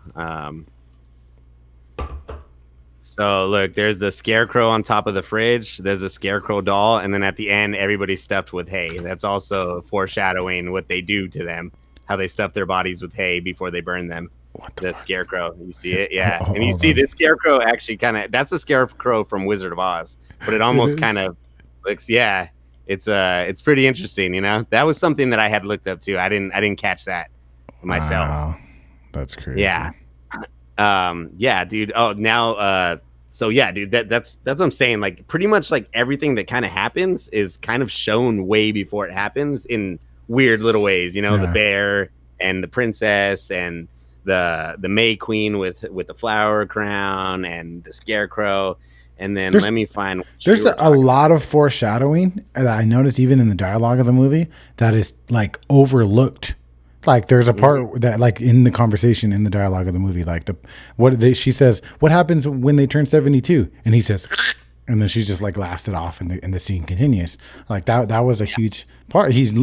So look, there's the scarecrow on top of the fridge. There's a scarecrow doll, and then at the end, everybody's stuffed with hay. That's also foreshadowing what they do to them, how they stuff their bodies with hay before they burn them. The scarecrow, you see it, yeah. And you see this scarecrow actually that's a scarecrow from Wizard of Oz, but it almost kind of looks, it's pretty interesting, That was something that I had looked up to. I didn't catch that myself. Wow, that's crazy. Yeah. Dude. Oh, now, so yeah, dude, that's what I'm saying. Like, pretty much like everything that kind of happens is kind of shown way before it happens in weird little ways, the bear and the princess and the May Queen with the flower crown and the scarecrow. And then let me find. There's a lot of foreshadowing that I noticed even in the dialogue of the movie that is like overlooked. Like there's a part that like in the conversation in the dialogue of the movie, like she says, "What happens when they turn 72?" And he says, and then she just like laughs it off, and the scene continues. Like that was a huge part. It's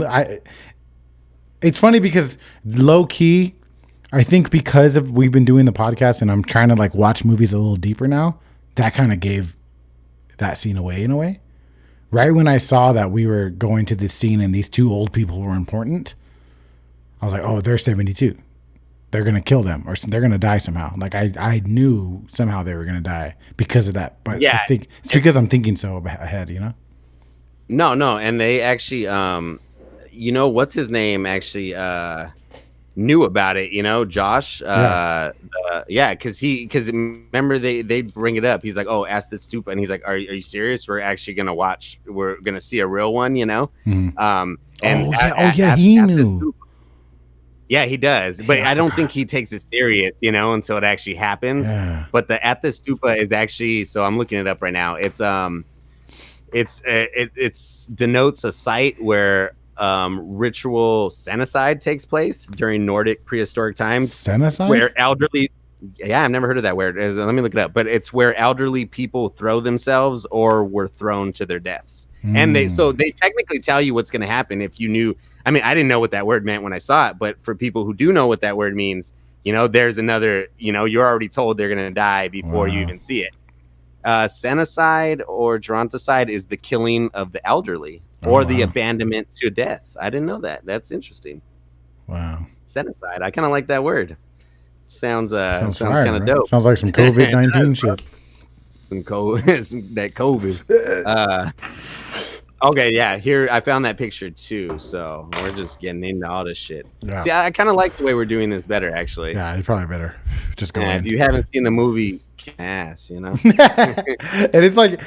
funny because low key, I think because we've been doing the podcast and I'm trying to like watch movies a little deeper now, that kind of gave that scene away in a way. Right when I saw that we were going to this scene and these two old people were important, I was like, oh, they're 72. They're going to kill them or they're going to die somehow. Like I knew somehow they were going to die because of that. But I think it's because I'm thinking so ahead, No. And they actually, what's his name actually knew about it, Josh. Because remember they bring it up. He's like, oh, ask the stupa. And he's like, are you serious? We're actually going to we're going to see a real one, Mm-hmm. He knew. Yeah, he does, but I don't think he takes it serious, until it actually happens. Yeah. But the at the stupa is actually, so I'm looking it up right now. It's denotes a site where ritual cenocide takes place during Nordic prehistoric times. Cenocide? Where elderly Yeah, I've never heard of that word. Let me look it up. But it's where elderly people throw themselves or were thrown to their deaths. And they technically tell you what's going to happen if you knew. I mean, I didn't know what that word meant when I saw it, but for people who do know what that word means, there's another, you're already told they're going to die before you even see it. Senicide or geronticide is the killing of the elderly or the abandonment to death. I didn't know that. That's interesting. Wow. Senicide. I kind of like that word. Sounds kind of dope. Sounds like some COVID-19 shit. Some COVID. Okay, yeah. Here I found that picture too. So we're just getting into all this shit. Yeah. See, I kind of like the way we're doing this better, actually. Yeah, it's probably better. Just go in. If you haven't seen the movie, ass, and it's like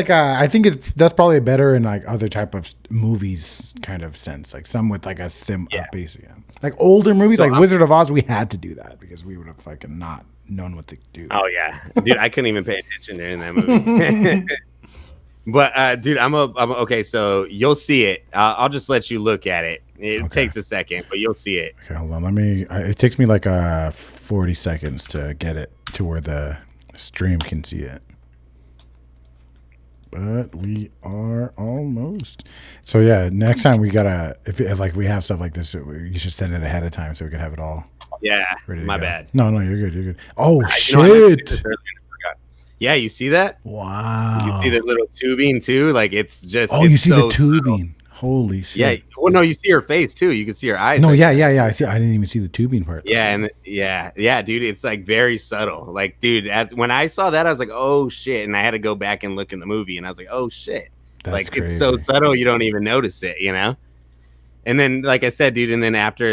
I think that's probably better in like other type of movies kind of sense, like some with like a basic, like older movies, like Wizard of Oz. We had to do that because we would have fucking not known what to do. Oh yeah, dude, I couldn't even pay attention during that movie. But dude, I'm okay. So you'll see it. I'll just let you look at it. It takes a second, but you'll see it. Okay, hold on. It takes me like 40 seconds to get it to where the stream can see it. But we are almost. So yeah, next time we gotta if we have stuff like this, you should send it ahead of time so we can have it all. Yeah, my bad. No, you're good. Oh shit. Yeah, you see that? Wow. You see the little tubing too? Like it's just. Oh, you see the tubing? Holy shit. Yeah. Well, no, you see her face too. You can see her eyes. No, yeah. I see. I didn't even see the tubing part. Yeah, and yeah, dude. It's like very subtle. Like, dude, when I saw that, I was like, oh shit, and I had to go back and look in the movie, and I was like, oh shit. That's crazy. It's so subtle you don't even notice it, And then, like I said, dude, and then after,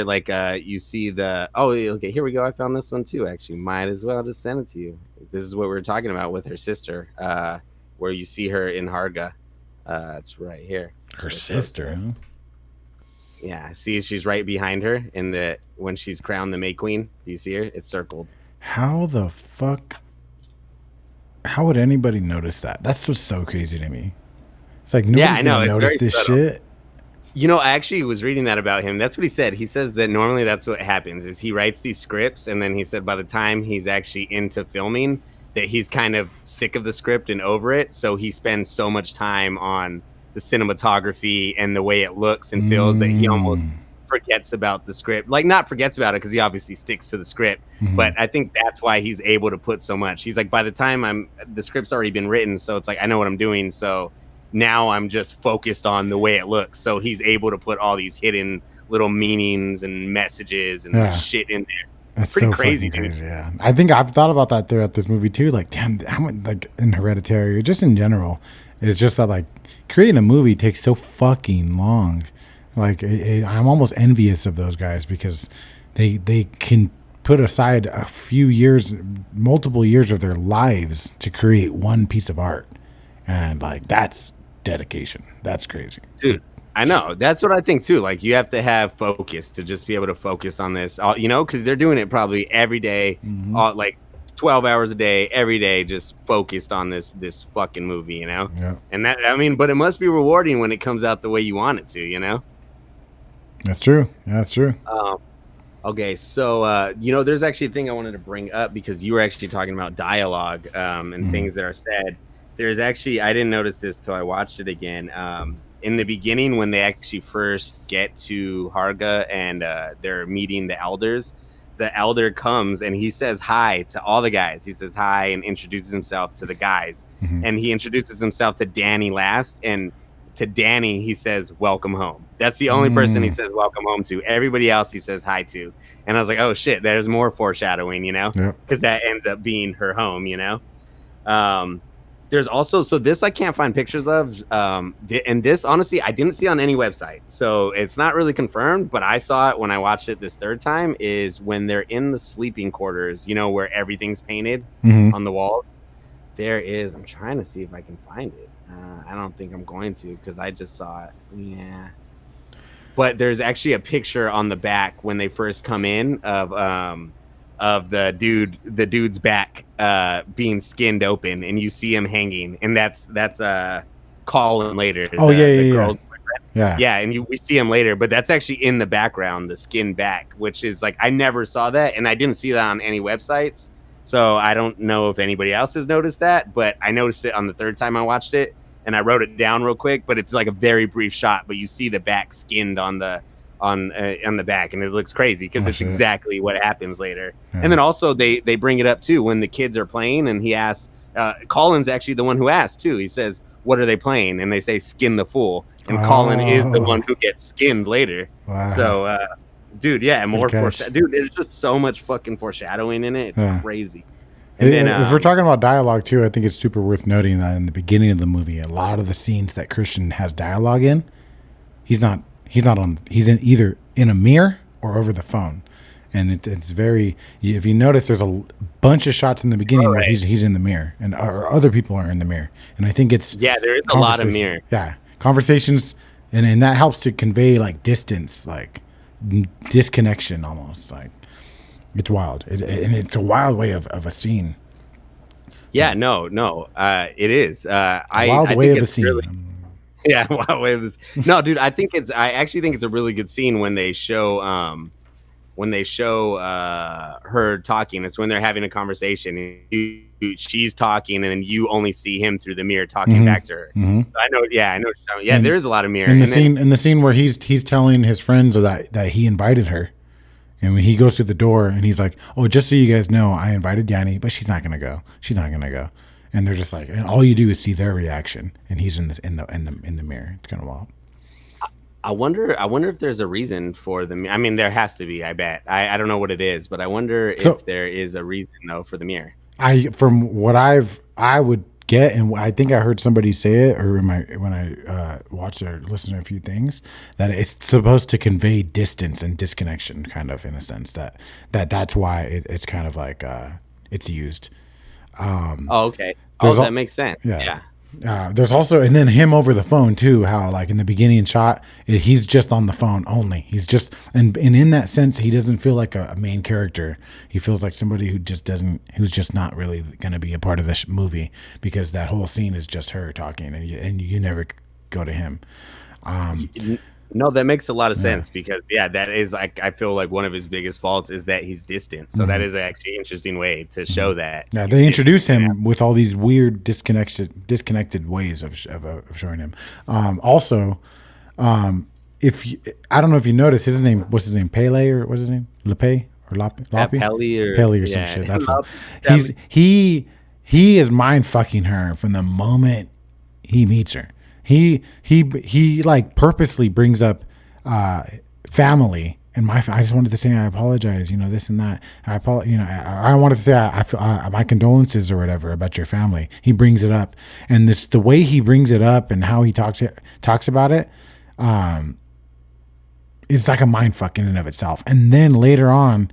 you see okay, here we go. I found this one too. Actually, might as well just send it to you. This is what we were talking about with her sister, where you see her in Harga. It's right here. Her sister, huh? Yeah, see, she's right behind her when she's crowned the May Queen. Do you see her? It's circled. How the fuck? How would anybody notice that? That's what's so crazy to me. It's like nobody's gonna notice this shit. I actually was reading that about him. That's what he said. He says that normally that's what happens is he writes these scripts, and then he said by the time he's actually into filming that he's kind of sick of the script and over it. So he spends so much time on the cinematography and the way it looks and feels that he almost forgets about the script. Like, not forgets about it because he obviously sticks to the script. But I think that's why he's able to put so much. He's like, by the time the script's already been written, so it's like I know what I'm doing. So now I'm just focused on the way it looks. So he's able to put all these hidden little meanings and messages and shit in there. That's pretty so crazy, fucking dude. Crazy, yeah. I think I've thought about that throughout this movie too. Like, damn, how much, like in Hereditary or just in general, it's just that like creating a movie takes so fucking long. Like, I'm almost envious of those guys because they can put aside a few years, multiple years of their lives to create one piece of art, and like that's dedication. That's crazy, dude. I know. That's what I think too. Like, you have to have focus to just be able to focus on this, because they're doing it probably every day, like 12 hours a day, every day, just focused on this fucking movie, Yeah. And that, but it must be rewarding when it comes out the way you want it to, That's true. Yeah, that's true. Okay, so there's actually a thing I wanted to bring up because you were actually talking about dialogue and things that are said. There's actually, I didn't notice this till I watched it again. In the beginning, when they actually first get to Harga and they're meeting the elders, the elder comes and he says hi to all the guys. He says hi and introduces himself to the guys. And he introduces himself to Danny last. And to Danny, he says, welcome home. That's the only person he says welcome home to. Everybody else he says hi to. And I was like, oh, shit, there's more foreshadowing, because that ends up being her home, There's also, so this I can't find pictures of, and this honestly I didn't see on any website, so it's not really confirmed, but I saw it when I watched it this third time, is when they're in the sleeping quarters, where everything's painted on the walls. There is, I'm trying to see if I can find it. I don't think I'm going to because I just saw it. Yeah. But there's actually a picture on the back when they first come in of the dude's back being skinned open, and you see him hanging, and that's Colin later. Oh, yeah. Yeah, and we see him later, but that's actually in the background, the skinned back, which is like I never saw that, and I didn't see that on any websites, so I don't know if anybody else has noticed that, but I noticed it on the third time I watched it, and I wrote it down real quick, but it's like a very brief shot, but you see the back skinned on the back, and it looks crazy because it's exactly what happens later. Yeah. And then also they bring it up too when the kids are playing, and he asks, Colin's actually the one who asks too. He says, "What are they playing?" And they say, "Skin the Fool." And Colin is the one who gets skinned later. Wow. So, dude, yeah, more foreshadowing. Dude, there's just so much fucking foreshadowing in it. It's crazy. And then, if we're talking about dialogue too, I think it's super worth noting that in the beginning of the movie, a lot of the scenes that Christian has dialogue in, he's either in a mirror or over the phone. And it's very, if you notice, there's a bunch of shots in the beginning where he's in the mirror and or other people are in the mirror. And I think it's, there is a lot of mirror. Yeah. Conversations, and that helps to convey like distance, like disconnection almost. Like it's wild. And it's a wild way of a scene. Yeah, no. It is. Wild way of a scene. Really, yeah, wild way of this. No, dude, I actually think it's a really good scene when they show her talking. It's when they're having a conversation and she's talking and then you only see him through the mirror talking back to her. So I know. Yeah, there is a lot of mirror in the scene where he's telling his friends that he invited her, and when he goes to the door and he's like, "Oh, just so you guys know, I invited Yanni, but she's not gonna go. And they're just like, and all you do is see their reaction, and he's in the mirror. It's kind of wild. I wonder if there's a reason for the. I mean, there has to be. I bet. I don't know what it is, but I wonder if there is a reason though for the mirror. From what I would get, and I think I heard somebody say it, or when I watched or listened to a few things, that it's supposed to convey distance and disconnection, kind of in a sense that's why it's kind of like it's used. Okay. That makes sense. Yeah. There's also, and then him over the phone too, how like in the beginning shot, he's just on the phone only. He's just, and in that sense, he doesn't feel like a main character. He feels like somebody who's just not really going to be a part of this movie, because that whole scene is just her talking and you never go to him. No, that makes a lot of sense because that is like, I feel like one of his biggest faults is that he's distant. So that is actually an interesting way to show that. Yeah, they introduce him with all these weird disconnected ways of showing him. Also, I don't know if you noticed what's his name, Pele, or what's his name, Lepe or Lape, Pele or some shit. That's he is mind fucking her from the moment he meets her. He like purposely brings up family and I just wanted to say I apologize, this and that. I wanted to say my condolences or whatever about your family. He brings it up, and the way he brings it up and how he talks about it, is like a mind fuck in and of itself. And then later on,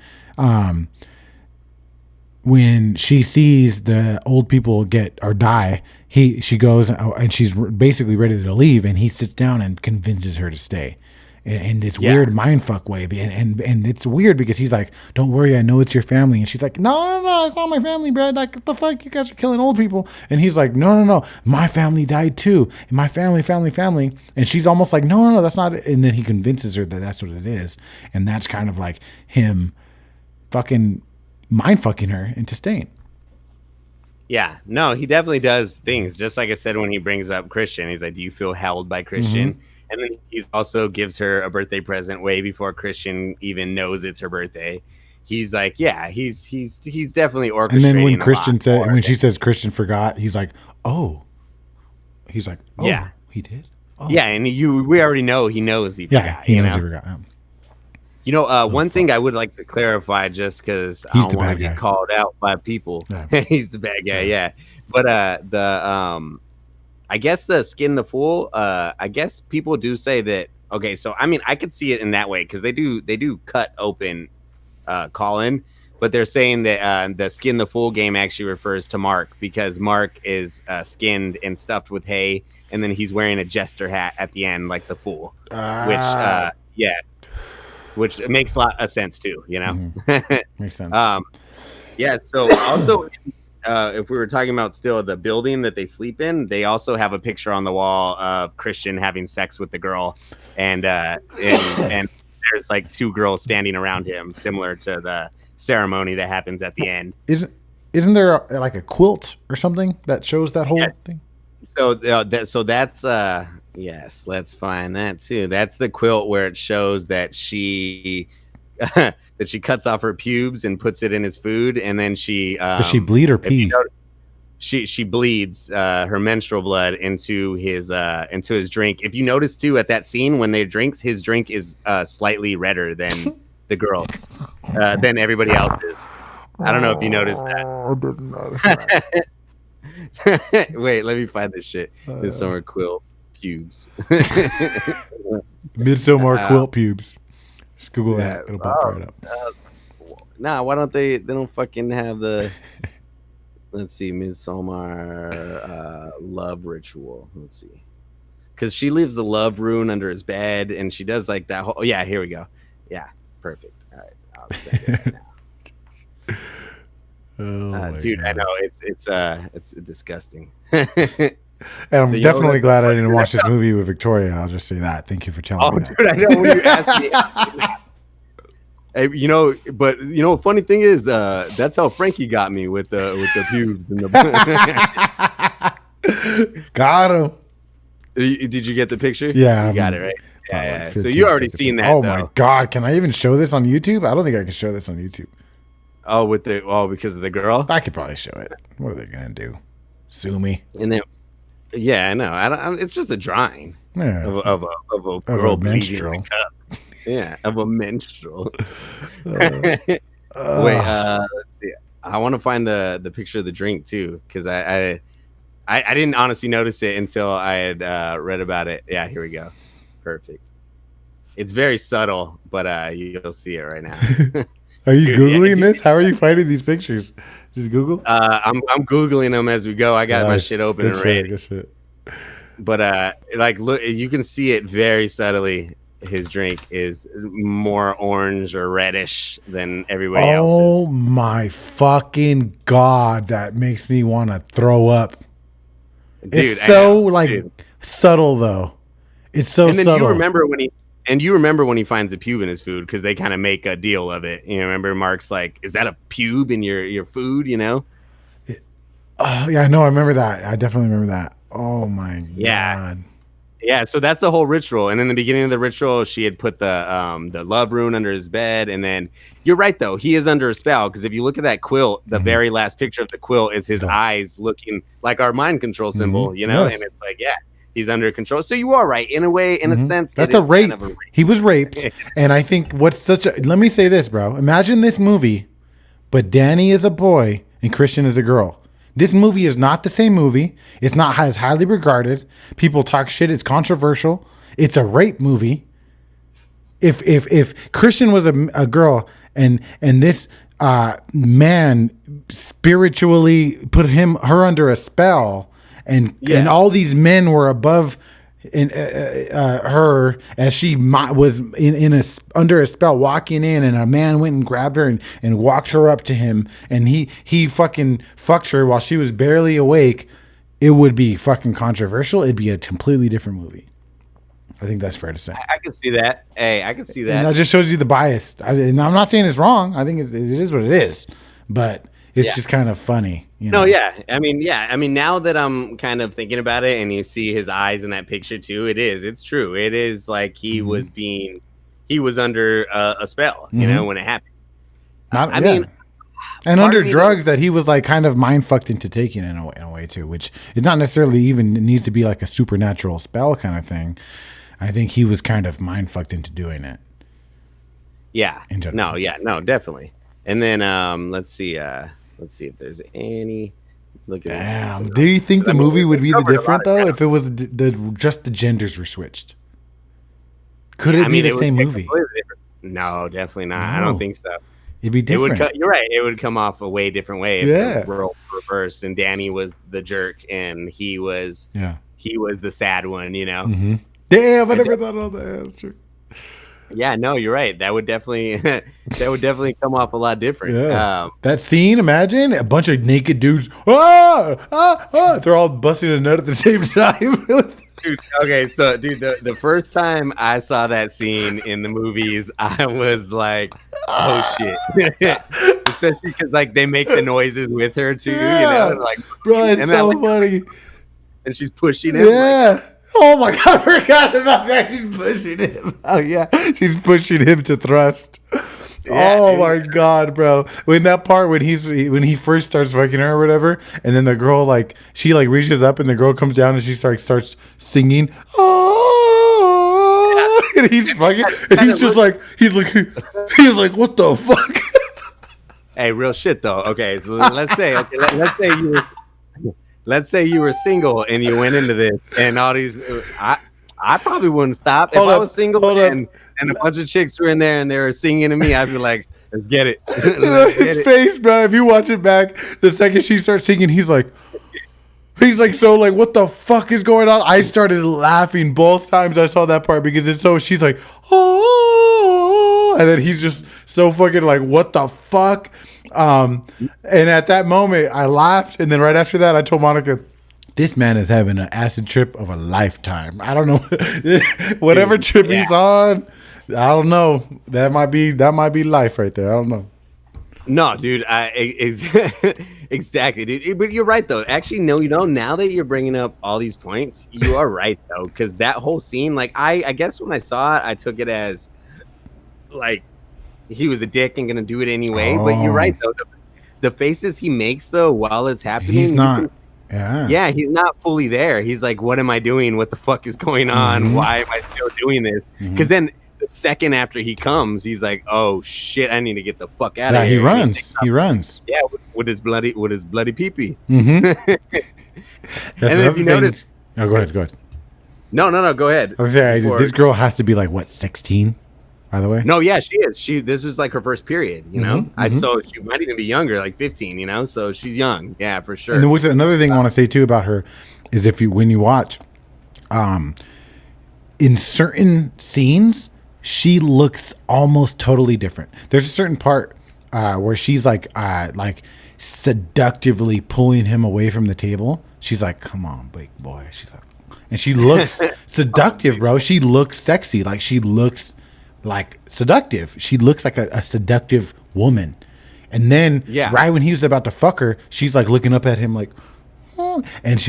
when she sees the old people die, she goes and she's basically ready to leave, and he sits down and convinces her to stay in this weird mindfuck way. And it's weird because he's like, "Don't worry, I know it's your family." And she's like, No, it's not my family, Brad. Like, what the fuck? You guys are killing old people. And he's like, No. My family died too. My family. And she's almost like, No, that's not it. And then he convinces her that that's what it is. And that's kind of like him fucking mind fucking her into staying. Yeah, no, he definitely does things. Just like I said, when he brings up Christian, he's like, "Do you feel held by Christian?" And then he also gives her a birthday present way before Christian even knows it's her birthday. He's like, he's definitely orchestrating. And then when she says Christian forgot, he's like, "Oh," he did. Oh. Yeah, and we already know he knows he forgot. Yeah, he knows he forgot. One thing I would like to clarify, just because I don't want to get called out by people. Yeah. He's the bad guy, yeah. But I guess the skin the fool. I guess people do say that. Okay, so I mean, I could see it in that way because they do cut open Colin, but they're saying that the skin the fool game actually refers to Mark, because Mark is skinned and stuffed with hay, and then he's wearing a jester hat at the end, like the fool, which makes a lot of sense too, Makes sense. So also if we were talking about still the building that they sleep in, they also have a picture on the wall of Christian having sex with the girl, and there's like two girls standing around him, similar to the ceremony that happens at the end. Isn't there like a quilt or something that shows that whole thing? So that's yes, let's find that too. That's the quilt where it shows that she that she cuts off her pubes and puts it in his food, and then she does she bleed or pee? She bleeds her menstrual blood into his drink. If you notice too, at that scene when they drinks, his drink is slightly redder than the girls, than everybody else's. I don't know if you noticed that. I didn't notice that. Wait, let me find this shit. Midsommar quilt pubes. Midsommar quilt pubes. Just Google that. It'll pop right up. Nah, why don't they don't fucking have the... Let's see, Midsommar love ritual. Let's see. Because she leaves the love rune under his bed, and she does like that whole... Oh, yeah, here we go. Yeah, perfect. All right, I'll send it right now. Dude, God. I know it's disgusting. And I'm definitely glad I didn't watch this movie with Victoria. I'll just say that. Thank you for telling me that. Dude, I know when you asked me. Hey, but funny thing is, that's how Frankie got me with the pubes and the. Got him. Did you get the picture? Yeah, you got it right. Yeah. So you already seen that. Oh my God! Can I even show this on YouTube? I don't think I can show this on YouTube. Oh, because of the girl? I could probably show it. What are they gonna do? Sue me? And then, yeah, I know. I don't. It's just a drawing of a girl menstrual. In a cup. Yeah, of a menstrual. Wait, let's see. I want to find the picture of the drink too, because I didn't honestly notice it until I had read about it. Yeah, here we go. Perfect. It's very subtle, but you'll see it right now. Are you Googling this? How are you finding these pictures? Just Google? I'm Googling them as we go. I got my shit open and ready. Good shit. But look, you can see it very subtly. His drink is more orange or reddish than everybody else's. Oh my fucking God. That makes me want to throw up. Dude, it's so subtle though. It's so and then subtle. You remember when he finds a pube in his food, because they kind of make a deal of it. Remember Mark's like, is that a pube in your food, yeah, no, I remember that. I definitely remember that. Oh my God. Yeah, so that's the whole ritual. And in the beginning of the ritual, she had put the love rune under his bed. And then you're right, though. He is under a spell, because if you look at that quilt, the very last picture of the quilt is his eyes looking like our mind control symbol, Yes. And it's like, yeah, he's under control. So you are right, in a way, in a sense. That's a rape. Kind of a rape. He was raped. And I think let me say this, bro. Imagine this movie, but Danny is a boy and Christian is a girl. This movie is not the same movie. It's not as highly regarded. People talk shit. It's controversial. It's a rape movie. If Christian was a girl and this man spiritually put her under a spell, and all these men were above her as she was under a spell walking in, and a man went and grabbed her and walked her up to him, and he fucking fucked her while she was barely awake, it would be fucking controversial. It'd be a completely different movie. I think that's fair to say. I can see that. Hey, I can see that. And that just shows you the bias. And I'm not saying it's wrong. I think it is what it is, but it's just kind of funny. No, yeah. I mean, now that I'm kind of thinking about it, and you see his eyes in that picture too, it's true. It is like he was under a spell, when it happened. I mean, and under drugs that he was like kind of mind fucked into taking in a way too, which it not necessarily even needs to be like a supernatural spell kind of thing. I think he was kind of mind fucked into doing it. Yeah. No, definitely. And then let's see if there's any. Look at this. Do you think the movie would be different though if it was just the genders were switched? Could it be the same movie? No, definitely not. No. I don't think so. It'd be different. You're right. It would come off a way different way if the role reversed and Danny was the jerk and he was the sad one. Mm-hmm. Damn, I never thought of that. That's true. Yeah, no, you're right. That would definitely come off a lot different. Yeah. That scene, imagine a bunch of naked dudes. Ah, ah, ah. They're all busting a nut at the same time. Dude, okay, so dude, the first time I saw that scene in the movies, I was like, oh shit. Especially because like they make the noises with her too, Yeah. like, bro, it's and so then, funny. and she's pushing him. Yeah. Oh my god, I forgot about that. She's pushing him. Oh yeah. She's pushing him to thrust. Yeah, oh dude. my god, bro. When that part when he first starts fucking her or whatever, and then the girl like she like reaches up and the girl comes down and she starts singing. Oh, and he's fucking and he's just like he's like what the fuck? Hey, real shit though. Okay, so let's say let's say you were single and you went into this and all these I probably wouldn't stop if I was single and a bunch of chicks were in there and they were singing to me. I'd be like, let's get it. His face, bro. If you watch it back, the second she starts singing, he's like so like, what the fuck is going on? I started laughing both times I saw that part because it's so she's like, oh, and then he's just so fucking like, what the fuck? And at that moment, I laughed, and then right after that, I told Monica, this man is having an acid trip of a lifetime. I don't know. Whatever trip he's on, I don't know. That might be life right there. I don't know. No, dude. Exactly, dude. But you're right, though. Actually, no, now that you're bringing up all these points, you are right, though. Because that whole scene, like, I guess when I saw it, I took it as, like, he was a dick and going to do it anyway. Oh. But you're right, though. The faces he makes, though, while it's happening. He's not. Yeah, he's not fully there. He's like, what am I doing? What the fuck is going on? Mm-hmm. Why am I still doing this? Because then the second after he comes, he's like, oh shit, I need to get the fuck out of here. He runs. Yeah, with his bloody pee-pee. Mm-hmm. And then if you notice, go ahead. No, go ahead. I was saying, this girl has to be like what, 16? By the way, no, yeah, she is. This was like her first period, So she might even be younger, like 15, So she's young, yeah, for sure. And then what's another thing I want to say too about her is when you watch, in certain scenes, she looks almost totally different. There's a certain part where she's like seductively pulling him away from the table. She's like, "Come on, big boy." She's like, and she looks seductive, bro. She looks sexy. Like she looks like seductive. She looks like a seductive woman. And then right when he was about to fuck her, she's like looking up at him like, oh. And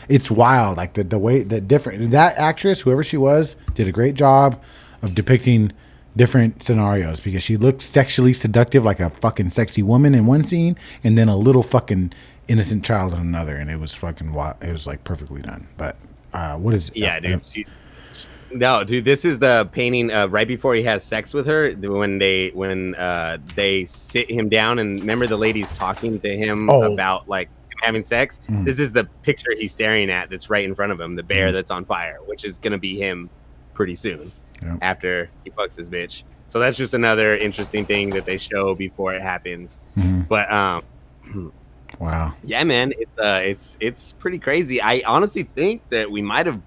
it's wild. Like the way that actress, whoever she was, did a great job of depicting different scenarios because she looked sexually seductive, like a fucking sexy woman in one scene, and then a little fucking innocent child in another. And it was fucking wild. It was like perfectly done. But what is it? Yeah, dude. No, dude, this is the painting right before he has sex with her when they sit him down and remember the lady's talking to him about like having sex. This is the picture he's staring at that's right in front of him, the bear that's on fire, which is gonna be him pretty soon after he fucks his bitch. So that's just another interesting thing that they show before it happens. But wow, yeah, man, it's pretty crazy. I honestly think that we might have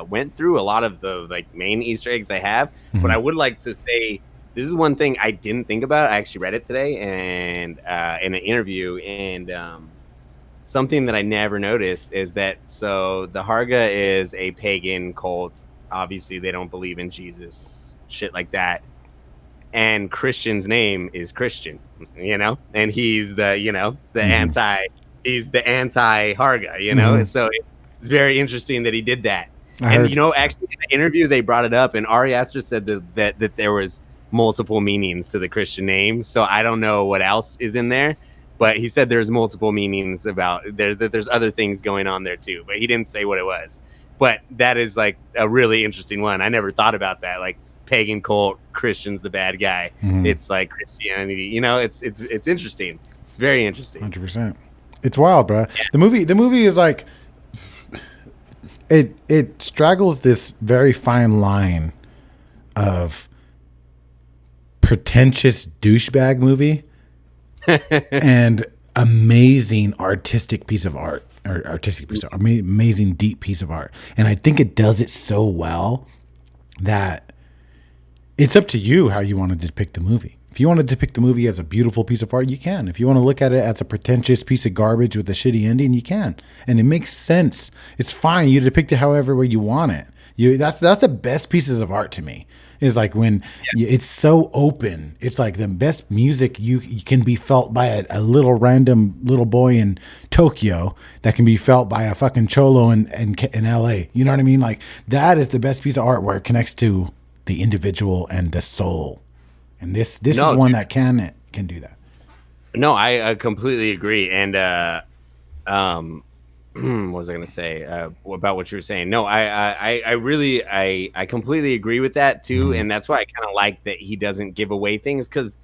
went through a lot of the like main Easter eggs I have, but I would like to say this is one thing I didn't think about. I actually read it today and in an interview, and something that I never noticed is that so the Harga is a pagan cult. Obviously, they don't believe in Jesus, shit like that. And Christian's name is Christian, and he's the he's the anti Harga, and so it's very interesting that he did that. Actually in the interview they brought it up, and Ari Aster said that there was multiple meanings to the Christian name. So I don't know what else is in there, but he said there's multiple meanings about there's other things going on there too, but he didn't say what it was. But that is like a really interesting one. I never thought about that. Like pagan cult, Christian's the bad guy. It's like Christianity, it's interesting. It's very interesting. 100%. It's wild, bro. Yeah. The movie is like it straggles this very fine line of pretentious douchebag movie and amazing artistic piece of art, amazing deep piece of art. And I think it does it so well that it's up to you how you want to depict the movie. If you want to depict the movie as a beautiful piece of art, you can. If you want to look at it as a pretentious piece of garbage with a shitty ending, you can. And it makes sense. It's fine. You depict it however way you want it. That's the best pieces of art to me. Is like when it's so open. It's like the best music you can be felt by a little random little boy in Tokyo that can be felt by a fucking cholo in LA. You know what I mean? Like that is the best piece of art where it connects to the individual and the soul. And this is one that can do that. No, I completely agree. And what was I going to say about what you were saying? No, I really completely agree with that too, and that's why I kind of like that he doesn't give away things because,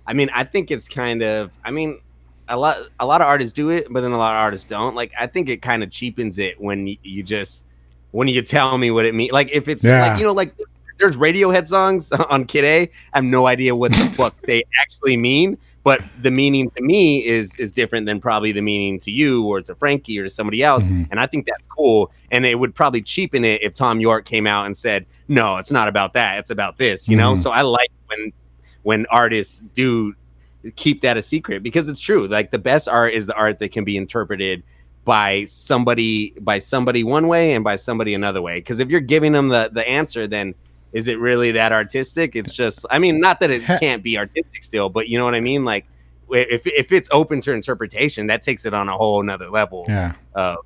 I mean, I think it's kind of, I mean, a lot of artists do it, but then a lot of artists don't. Like, I think it kind of cheapens it when you tell me what it means. Like, if it's like, you know, like there's Radiohead songs on Kid A. I have no idea what the fuck they actually mean. But the meaning to me is different than probably the meaning to you or to Frankie or to somebody else. Mm-hmm. And I think that's cool. And it would probably cheapen it if Tom York came out and said, no, it's not about that. It's about this, you know? So I like when artists do keep that a secret because it's true. Like the best art is the art that can be interpreted by somebody one way and by somebody another way. Because if you're giving them the answer, then is it really that artistic? It's just, I mean, not that it can't be artistic still, but you know what I mean? Like, if it's open to interpretation, that takes it on a whole nother level. Of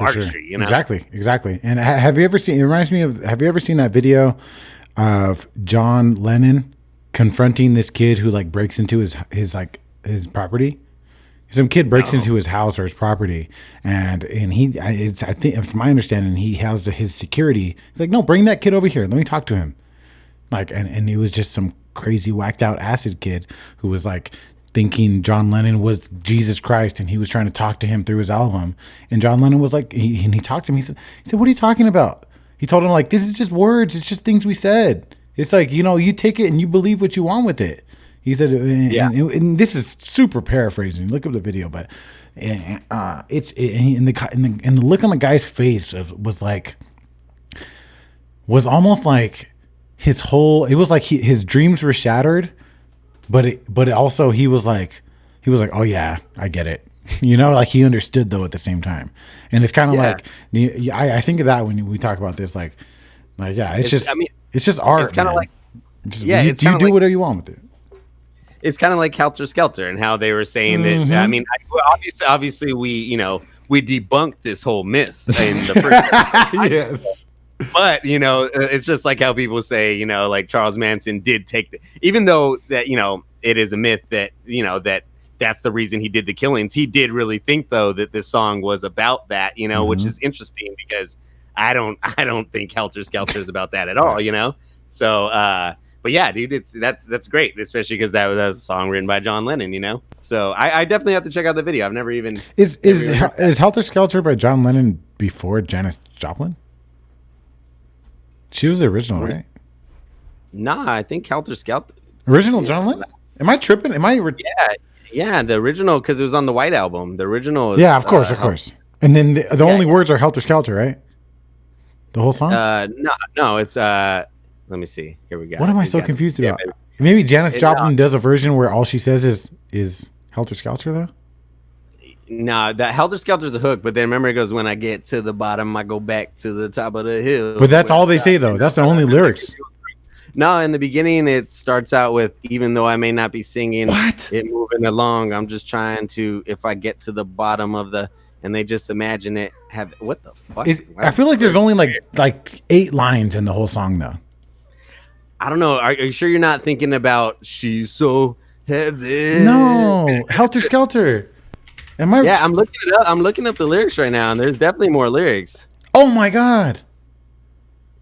artistry. Sure. You know, exactly. And have you ever seen? It reminds me of. Have you ever seen that video of John Lennon confronting this kid who like breaks into his property? Some kid breaks into his house or his property, and I think, from my understanding, he has his security. He's like, no, bring that kid over here. Let me talk to him. Like, and he was just some crazy whacked out acid kid who was like thinking John Lennon was Jesus Christ, and he was trying to talk to him through his album. And John Lennon was like, he talked to him. He said, what are you talking about? He told him like, this is just words. It's just things we said. It's like, you know, you take it and you believe what you want with it. He said, and this is super paraphrasing. Look up the video, but and the look on the guy's face was almost like his whole. It was like his dreams were shattered, but also he was like, oh yeah, I get it. You know, like he understood though at the same time, and it's kind of like I think of that when we talk about this, like it's just art. It's kind of like you do whatever you want with it. It's kind of like Helter Skelter and how they were saying that. I mean, obviously, we debunked this whole myth in the first. Yes, but you know, it's just like how people say, you know, like Charles Manson did take even though that, you know, it is a myth that, you know, that's the reason he did the killings. He did really think though that this song was about that, you know, which is interesting because I don't think Helter Skelter is about that at all, you know. So. But yeah, dude, that's great, especially because that was a song written by John Lennon, you know. So I definitely have to check out the video. I've never even is Helter Skelter by John Lennon before Janis Joplin? She was the original, right? Nah, I think Helter Skelter original John Lennon. Am I tripping? Yeah, the original because it was on the White Album. The original. Is, of course. And then the only words are Helter Skelter, right? The whole song? No, it's let me see. Here we go. What am I so confused about? Maybe Janis Joplin does a version where all she says is Helter Skelter, though? No, that Helter Skelter is a hook, but then remember it goes, when I get to the bottom, I go back to the top of the hill. But that's all they say, though. That's the only lyrics. No, in the beginning, it starts out with, even though I may not be singing, it moving along, I'm just trying to, if I get to the bottom of the, and they just imagine it, what the fuck? I feel like there's only like 8 lines in the whole song, though. I don't know. Are you sure you're not thinking about She's So Heavy? No, Helter Skelter. Am I? Yeah, I'm looking it up. I'm looking up the lyrics right now, and there's definitely more lyrics. Oh my god.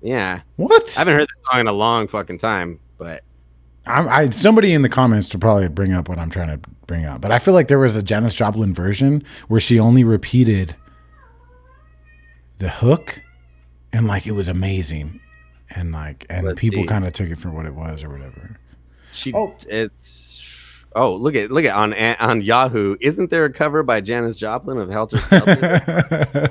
Yeah. What? I haven't heard this song in a long fucking time, but somebody in the comments to probably bring up what I'm trying to bring up. But I feel like there was a Janis Joplin version where she only repeated the hook, and like it was amazing. And people kind of took it for what it was or whatever. Look at on Yahoo. Isn't there a cover by Janis Joplin of Helter Skelter?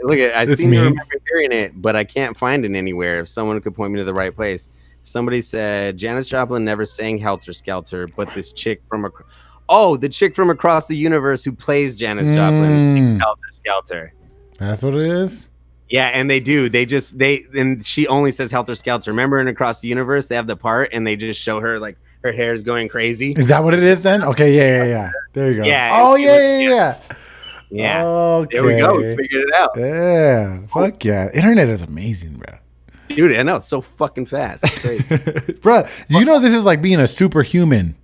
I seem to remember hearing it, but I can't find it anywhere. If someone could point me to the right place. Somebody said Janis Joplin never sang Helter Skelter, but this chick from the chick from across the universe who plays Janis Joplin sings Helter Skelter. That's what it is. Yeah, and they do. And she only says Helter Skelter. Remember in Across the Universe, they have the part and they just show her like her hair's going crazy. Is that what it is then? Okay, yeah. There you go. Yeah. Oh yeah. Yeah. Okay. There we go. We figured it out. Yeah. Fuck yeah. Internet is amazing, bro. Dude, I know it's so fucking fast. It's crazy. Bro, you know this is like being a superhuman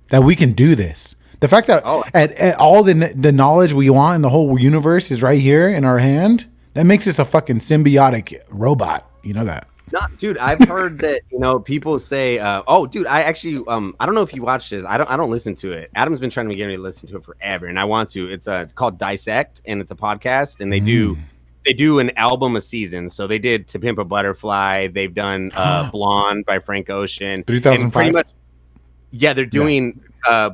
that we can do this. The fact that at all the knowledge we want in the whole universe is right here in our hand, that makes us a fucking symbiotic robot. You know that? No, dude, I've heard that, people say, dude, I actually, I don't know if you watched this. I don't listen to it. Adam's been trying to get me to listen to it forever, and I want to. It's called Dissect, and it's a podcast, and they do an album a season. So they did To Pimp a Butterfly. They've done Blonde by Frank Ocean. 3005. Pretty much, yeah, they're doing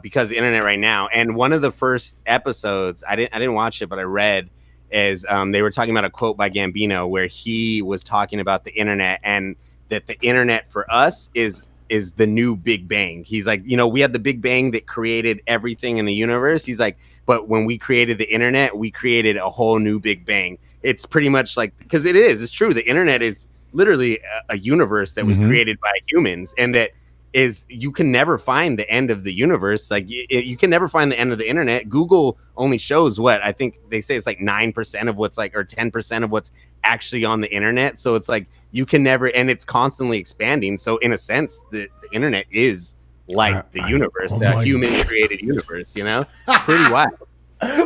because of the internet right now. And one of the first episodes, I didn't watch it, but I read, is they were talking about a quote by Gambino where he was talking about the internet and that the internet for us is the new Big Bang. He's like, we had the Big Bang that created everything in the universe. He's like, but when we created the internet, we created a whole new Big Bang. It's pretty much like, because it's true. The internet is literally a universe that was created by humans, and that is, you can never find the end of the universe. Like you can never find the end of the internet. Google only shows what I think they say it's like 9% of what's or 10% of what's actually on the internet. So it's like you can never, and it's constantly expanding. So in a sense, the internet is like the universe, the human created universe. Pretty wild.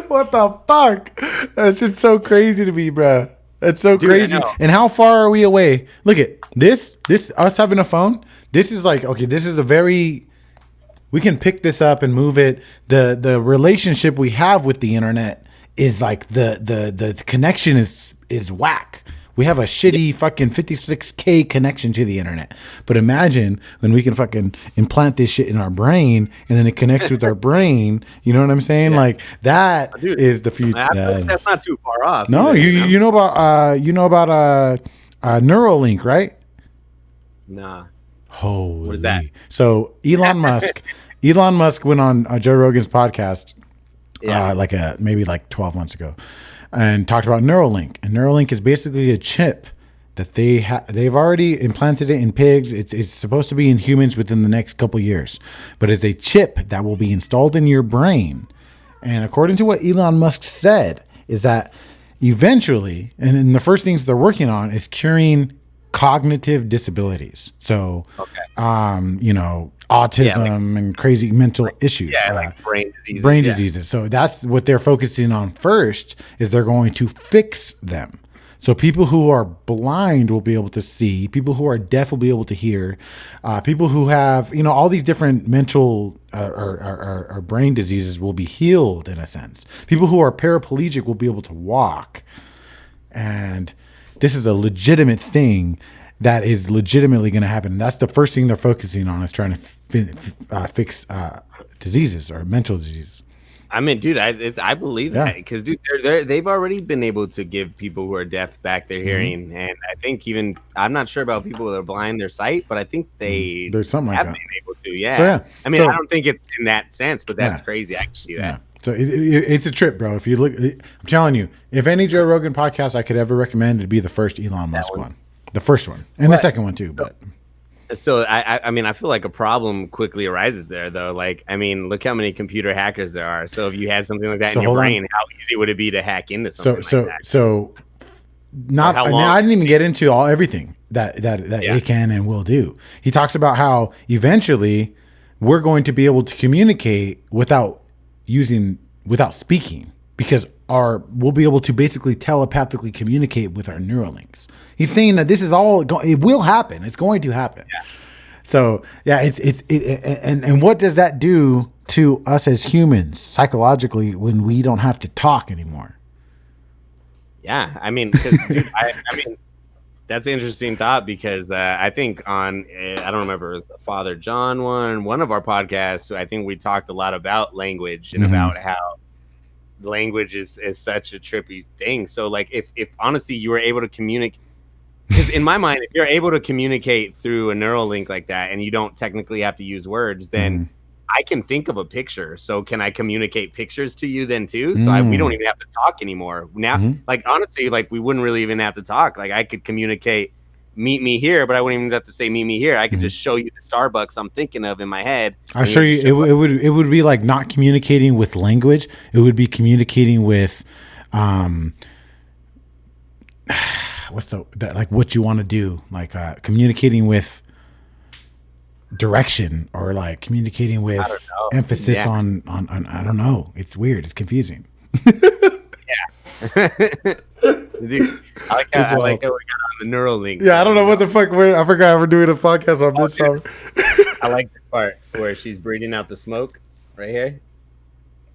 What the fuck? That's just so crazy to me, bro. That's so crazy. And how far are we away? Look at this us having a phone. This is like, okay, this is we can pick this up and move it. The relationship we have with the internet is like the connection is whack. We have a shitty fucking 56K connection to the internet. But imagine when we can fucking implant this shit in our brain and then it connects with our brain. You know what I'm saying? Yeah. Like that is the future. That's not too far off. No, you know about Neuralink, right? Nah. Holy. What is that? So Elon Musk went on Joe Rogan's podcast maybe 12 months ago and talked about Neuralink. And Neuralink is basically a chip that they've already implanted it in pigs. It's supposed to be in humans within the next couple years, but it's a chip that will be installed in your brain. And according to what Elon Musk said, is that eventually, and then the first things they're working on is curing cognitive disabilities. So, autism and crazy mental issues. Yeah, like brain diseases. Brain diseases. So that's what they're focusing on first, is they're going to fix them. So people who are blind will be able to see. People who are deaf will be able to hear. People who have, all these different mental or brain diseases will be healed in a sense. People who are paraplegic will be able to walk. And this is a legitimate thing that is legitimately going to happen. That's the first thing they're focusing on, is trying to fix diseases or mental diseases. I mean, dude, I believe that, because, dude, they've already been able to give people who are deaf back their hearing, and I think I'm not sure about people that are blind their sight, but I think there's something like that. Been able to, yeah. So, I mean, I don't think it's in that sense, but that's crazy. I can see that. Yeah. So it's a trip, bro. If you look, I'm telling you, if any Joe Rogan podcast I could ever recommend, it'd be the first Elon Musk one. The first one. And the second one too, but. So I mean, I feel like a problem quickly arises there, though. Like, I mean, look how many computer hackers there are. So if you had something like that in your brain, how easy would it be to hack into something like that? So I didn't even get into everything that it can and will do. He talks about how eventually we're going to be able to communicate without speaking, because we'll be able to basically telepathically communicate with our Neuralinks. He's saying that this is it will happen. It's going to happen. Yeah. So and what does that do to us as humans psychologically when we don't have to talk anymore? Yeah, I mean, dude, I mean, that's an interesting thought, because I think I don't remember, it was the Father John one of our podcasts, I think we talked a lot about language and about how language is such a trippy thing. So like if honestly you were able to Because in my mind, if you're able to communicate through a neural link like that, and you don't technically have to use words, then I can think of a picture. So can I communicate pictures to you then too? So we don't even have to talk anymore. Now, like honestly, like we wouldn't really even have to talk. Like I could communicate, meet me here, but I wouldn't even have to say meet me here. I could just show you the Starbucks I'm thinking of in my head. I show you. It would be like not communicating with language. It would be communicating with, like what you want to do, like communicating with direction, or like communicating with emphasis on I don't know. It's weird. It's confusing. Yeah. Dude, I like how we got on the neural link. Yeah, I don't know what the fuck. I forgot we're doing a podcast on Midsommar. I like the part where she's breathing out the smoke right here.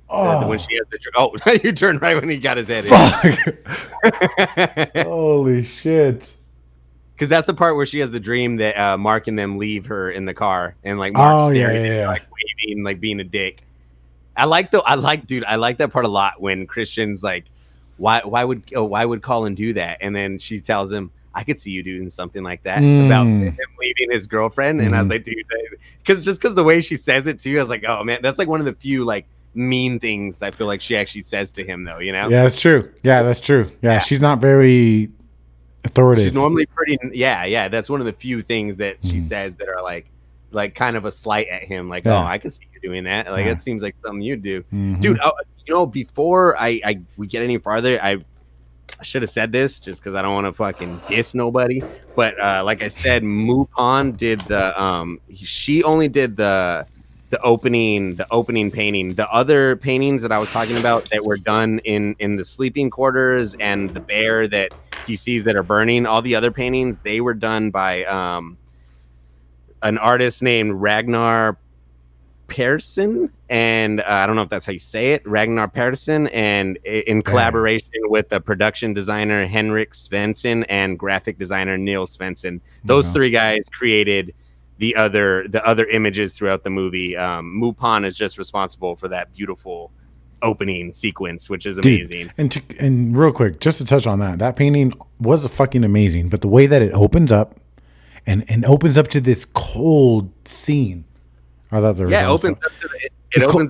When she has the you turned right when he got his head in. Holy shit. Because that's the part where she has the dream that Mark and them leave her in the car, and like Mark's staring at her, like waving, like being a dick. I like that part a lot when Christian's like, why would Colin do that? And then she tells him, I could see you doing something like that about him leaving his girlfriend. And I was like, dude, because the way she says it too, I was like, oh man, that's like one of the few like mean things I feel like she actually says to him though, you know? Yeah, that's true. Yeah, she's not very authoritative. She's normally pretty. Yeah. That's one of the few things that she says that are like kind of a slight at him. Like, oh, I can see you doing that. Like, it seems like something you'd do, dude. Before we get any farther, I should have said this just because I don't want to fucking diss nobody. But like I said, Mupon did the she only did the opening painting. The other paintings that I was talking about that were done in the sleeping quarters and the bear that he sees that are burning, all the other paintings, they were done by an artist named Ragnar Persson, and I don't know if that's how you say it, Ragnar Persson, and in collaboration with the production designer Henrik Svensson and graphic designer Neil Svensson. Those three guys created the other images throughout the movie. Mupon is just responsible for that beautiful opening sequence, which is amazing. Dude, and real quick, just to touch on that painting was fucking amazing, but the way that it opens up and opens up to this cold scene, I thought there was opens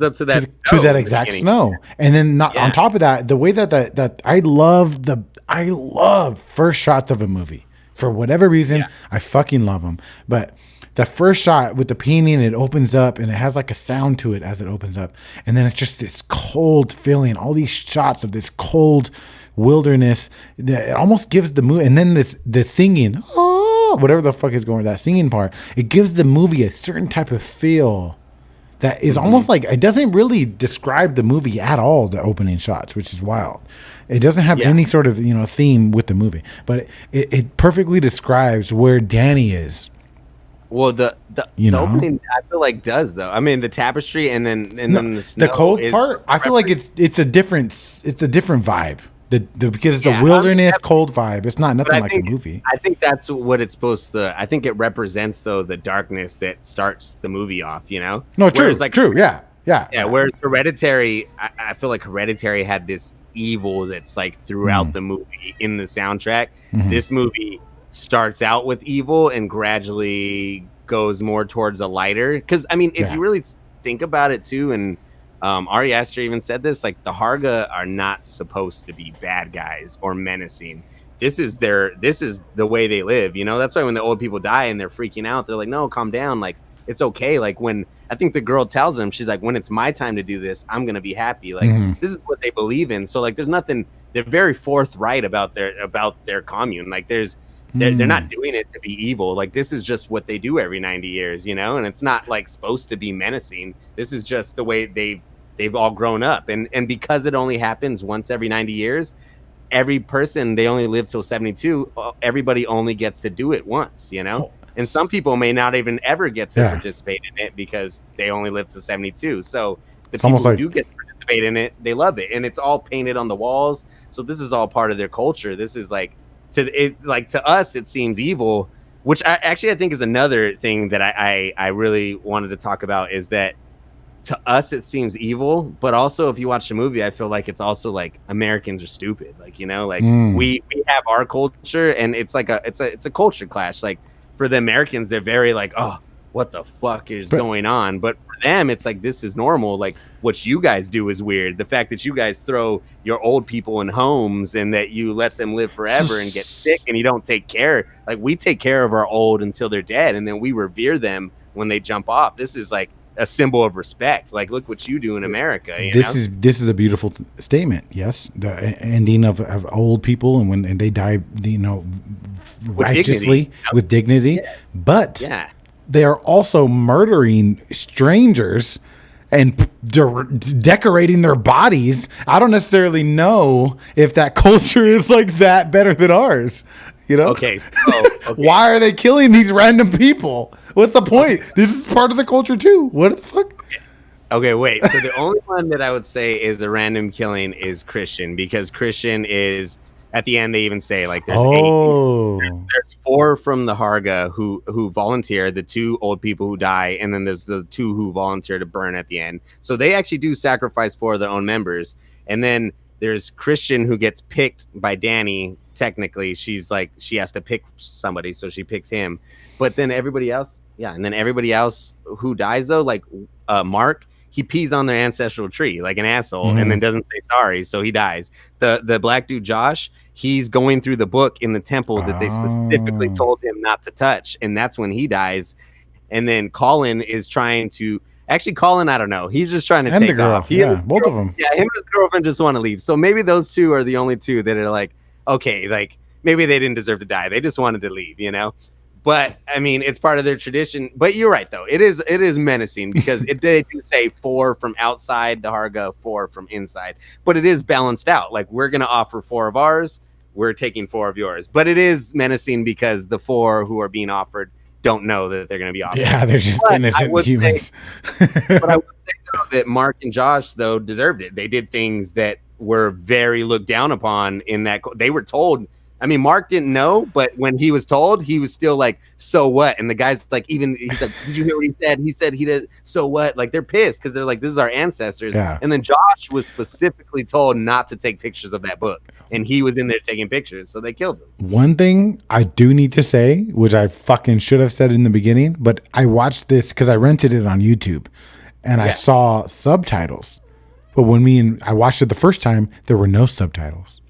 up to that to that exact snow, and then on top of that, the way that I love first shots of a movie for whatever reason. I fucking love them, but the first shot with the painting, it opens up and it has like a sound to it as it opens up, and then it's just this cold feeling. All these shots of this cold wilderness, it almost gives the movie, and then the singing, whatever the fuck is going, that singing part, it gives the movie a certain type of feel that is almost like, it doesn't really describe the movie at all, the opening shots, which is wild. It doesn't have any sort of theme with the movie, but it perfectly describes where Danny is. Well, the opening, I feel like, does though. I mean, the tapestry and then the snow, the cold part. I feel like it's a different vibe. Because it's a wilderness cold vibe. It's not nothing like the movie. I think that's what it's supposed to. I think it represents though the darkness that starts the movie off. No, true. True. Yeah. Whereas Hereditary, I feel like Hereditary had this evil that's like throughout the movie in the soundtrack. This movie starts out with evil and gradually goes more towards a lighter. Because I mean, if you really think about it too, and Ari Aster even said this, like the Harga are not supposed to be bad guys or menacing. This is the way they live. That's why when the old people die and they're freaking out, they're like, no, calm down. Like, it's okay. Like when I think the girl tells them, she's like, when it's my time to do this, I'm going to be happy. Like this is what they believe in. So like, there's nothing, they're very forthright about their commune. Like they're not doing it to be evil. Like this is just what they do every 90 years, and it's not like supposed to be menacing. This is just the way they've all grown up. And because it only happens once every 90 years, every person, they only live till 72. Everybody only gets to do it once, and some people may not even ever get to participate in it because they only live to 72. So the people who do get to participate in it, they love it. And it's all painted on the walls. So this is all part of their culture. This is like, to us, it seems evil, which I think is another thing that I really wanted to talk about, is that to us it seems evil, but also if you watch the movie, I feel like it's also like Americans are stupid. Like, you know, like we have our culture, and it's like it's a culture clash. Like for the Americans, they're very like, oh, what the fuck is going on? But for them, it's like, this is normal. Like what you guys do is weird. The fact that you guys throw your old people in homes and that you let them live forever and get sick and you don't take care. Like we take care of our old until they're dead, and then we revere them when they jump off. This is like a symbol of respect. Like, look what you do in America. This is a beautiful statement. Yes, the ending of old people and when they die, you know, righteously with dignity. But they are also murdering strangers and decorating their bodies. I don't necessarily know if that culture is like that better than ours. You know? Okay. Why are they killing these random people? What's the point? This is part of the culture too. What the fuck? Okay, wait. So the only one that I would say is a random killing is Christian, because Christian is, at the end they even say like there's 8. There's 4 from the Harga who volunteer, the 2 old people who die, and then there's the 2 who volunteer to burn at the end. So they actually do sacrifice 4 of their own members. And then there's Christian who gets picked by Danny. Technically, she's like, she has to pick somebody, so she picks him. But then everybody else, and then everybody else who dies though, like Mark, he pees on their ancestral tree like an asshole, and then doesn't say sorry, so he dies. The black dude Josh, he's going through the book in the temple that they specifically told him not to touch, and that's when he dies. And then Colin is trying to. Actually, Colin, I don't know. He's just trying to take the girl. off. Both of them. Yeah, him and his girlfriend just want to leave. So maybe those 2 are the only 2 that are like, okay, like maybe they didn't deserve to die. They just wanted to leave, you know? But I mean, it's part of their tradition. But you're right, though. It is menacing because they do say 4 from outside the Harga, 4 from inside. But it is balanced out. Like, we're going to offer 4 of ours. We're taking 4 of yours. But it is menacing because the 4 who are being offered don't know that they're going to be offered. Yeah, they're just innocent humans. But I would say, though, that Mark and Josh, though, deserved it. They did things that were very looked down upon in that they were told. I mean, Mark didn't know, but when he was told, he was still like, so what? And the guy's like, he's like, did you hear what he said? He said he did. So what? Like, they're pissed because they're like, this is our ancestors. Yeah. And then Josh was specifically told not to take pictures of that book. And he was in there taking pictures. So they killed him. One thing I do need to say, which I fucking should have said in the beginning, but I watched this because I rented it on YouTube and I saw subtitles. But when I watched it the first time, there were no subtitles.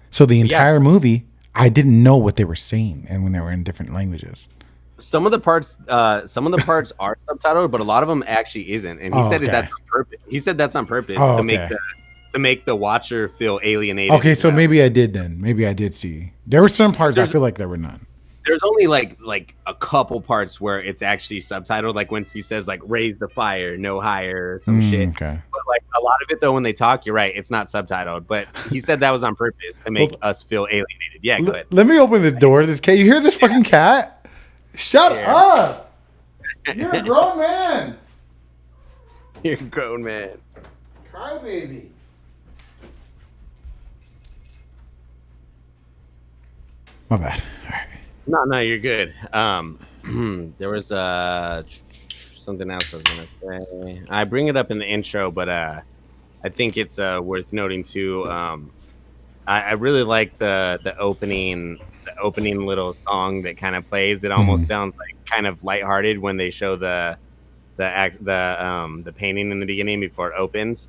So the entire movie, I didn't know what they were saying, and when they were in different languages. Some of the parts are subtitled, but a lot of them actually isn't. And he said that's on purpose. He said that's on purpose to make the watcher feel alienated. Okay, so maybe I did then. Maybe I did see. There were some parts I feel like there were none. There's only like a couple parts where it's actually subtitled, like when he says like raise the fire, no higher, or some shit. Okay. But like a lot of it though, when they talk, you're right, it's not subtitled. But he said that was on purpose to make us feel alienated. Yeah, go ahead. Let me open this door. This cat. You hear this fucking cat? Shut up! You're a grown man. You're a grown man. Crybaby. My bad. All right. No, you're good. There was something else I was gonna say. I bring it up in the intro, but I think it's worth noting too. I really like the opening little song that kind of plays. It almost sounds like kind of lighthearted when they show the painting in the beginning before it opens.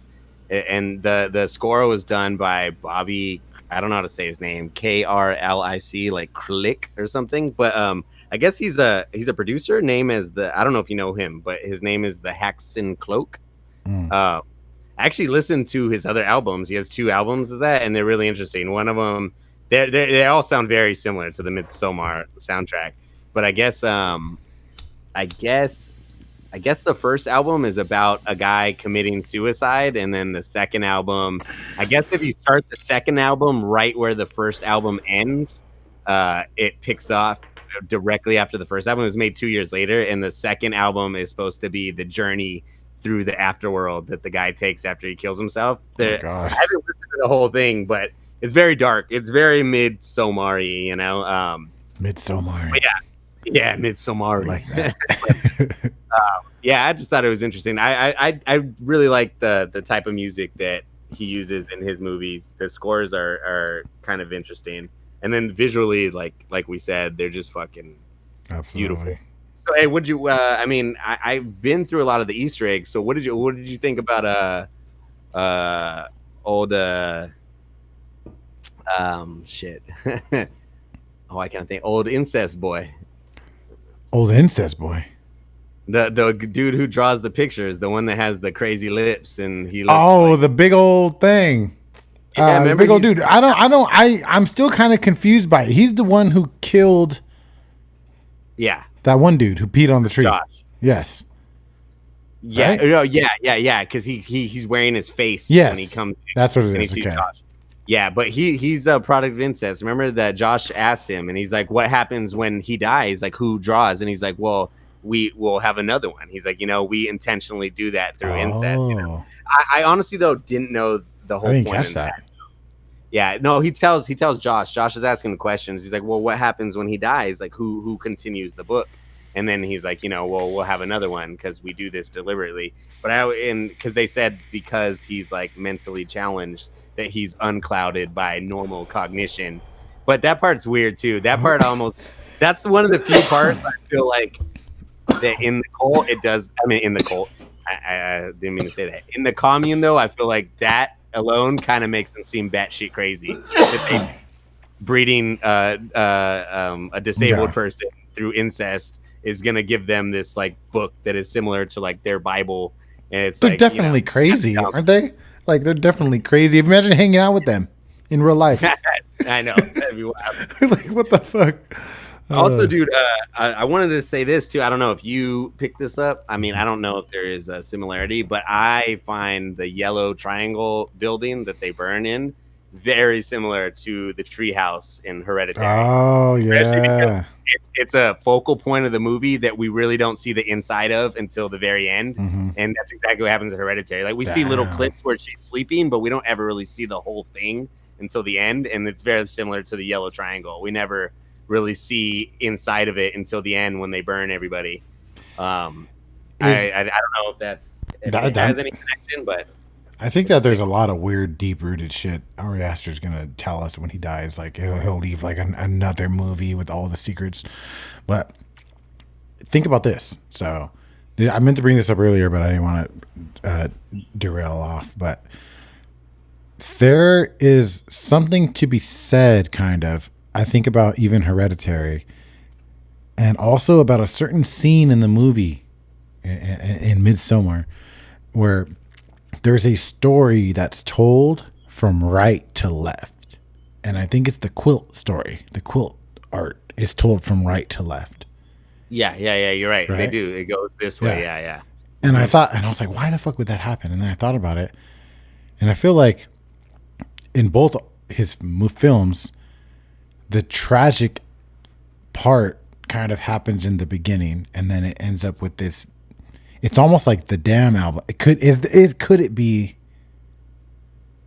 And the score was done by Bobby. I don't know how to say his name. Krlic, like Klick or something. But I guess he's a producer. Name is I don't know if you know him, but his name is the Haxon Cloak. I actually listened to his other albums. He has 2 albums of that, and they're really interesting. One of them, they all sound very similar to the Midsommar soundtrack. But I guess the first album is about a guy committing suicide, and then the second album, I guess if you start the second album right where the first album ends, it picks off directly after the first album. It was made 2 years later, and the second album is supposed to be the journey through the afterworld that the guy takes after he kills himself. I haven't listened to the whole thing, but it's very dark. It's very Midsommar-y, you know? Midsommar. Yeah. Yeah, Midsommar. like that. Yeah, I just thought it was interesting. I really like the type of music that he uses in his movies. The scores are kind of interesting, and then visually, like we said, they're just fucking beautiful. So, hey, would you? I mean, I've been through a lot of the Easter eggs. So, what did you think about old shit? Oh, I can't think. Old incest boy. Old incest boy. The dude who draws the pictures, the one that has the crazy lips, and he looks the big old thing. Yeah, the big old dude. I'm still kind of confused by it. He's the one who killed. Yeah, that one dude who peed on the tree. Josh. Yes. Yeah. Right? No. Yeah. Because he's wearing his face when he comes. That's what it and is. He sees Okay. Josh. Yeah, but he's a product of incest. Remember that Josh asked him, and he's like, "What happens when he dies? Like, who draws?" And he's like, "Well, we will have another one." He's like, we intentionally do that through incest. I honestly though didn't know the whole I didn't point catch of that. Yeah, no, he tells Josh. Josh is asking the questions. He's like, "Well, what happens when he dies? Like, who continues the book?" And then he's like, "Well, we'll have another one because we do this deliberately." But because they said because he's like mentally challenged that he's unclouded by normal cognition. But that part's weird too. That part that's one of the few parts I feel like that in the cult it does. I mean, in the cult, I didn't mean to say that. In the commune though, I feel like that alone kind of makes them seem batshit crazy. That they breeding a disabled person through incest is gonna give them this like book that is similar to like their Bible, and they're definitely crazy, aren't they? Like they're definitely crazy. Imagine hanging out with them in real life. I know. That'd be wild. Like what the fuck? Also, dude, I wanted to say this too. I don't know if you picked this up. I mean, I don't know if there is a similarity, but I find the yellow triangle building that they burn in very similar to the treehouse in Hereditary. Oh, yeah. It's a focal point of the movie that we really don't see the inside of until the very end. Mm-hmm. And that's exactly what happens in Hereditary. Like we see little clips where she's sleeping, but we don't ever really see the whole thing until the end. And it's very similar to the yellow triangle. We never really see inside of it until the end when they burn everybody. I don't know if that has any connection, but I think that there's a lot of weird, deep-rooted shit Ari Aster's gonna tell us when he dies. Like he'll leave like another movie with all the secrets. But think about this. So I meant to bring this up earlier, but I didn't want to derail off. But there is something to be said, kind of. I think about even Hereditary, and also about a certain scene in the movie in Midsommar, where there's a story that's told from right to left. And I think it's the quilt story. The quilt art is told from right to left. Yeah, you're right. They do. It goes this way. Yeah. And I was like, why the fuck would that happen? And then I thought about it. And I feel like in both his films, the tragic part kind of happens in the beginning, and then it ends up with this. It's almost like the Damn album. Could it be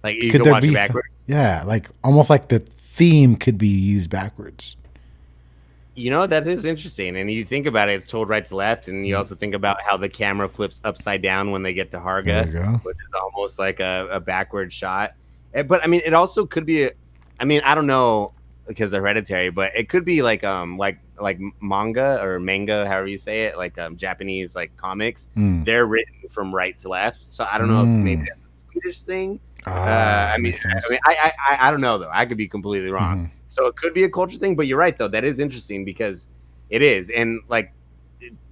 like you could watch it backwards? Yeah, like almost like the theme could be used backwards. That is interesting. And you think about it, it's told right to left, and you also think about how the camera flips upside down when they get to Harga, which is almost like a backward shot. But I mean, it also could be. I don't know because of Hereditary, but it could be like manga or manga, however you say it, like Japanese like comics. They're written from right to left, so I don't know if maybe that's a Swedish thing. I don't know though. I could be completely wrong. Mm-hmm. So it could be a culture thing, but you're right though. That is interesting because it is, and like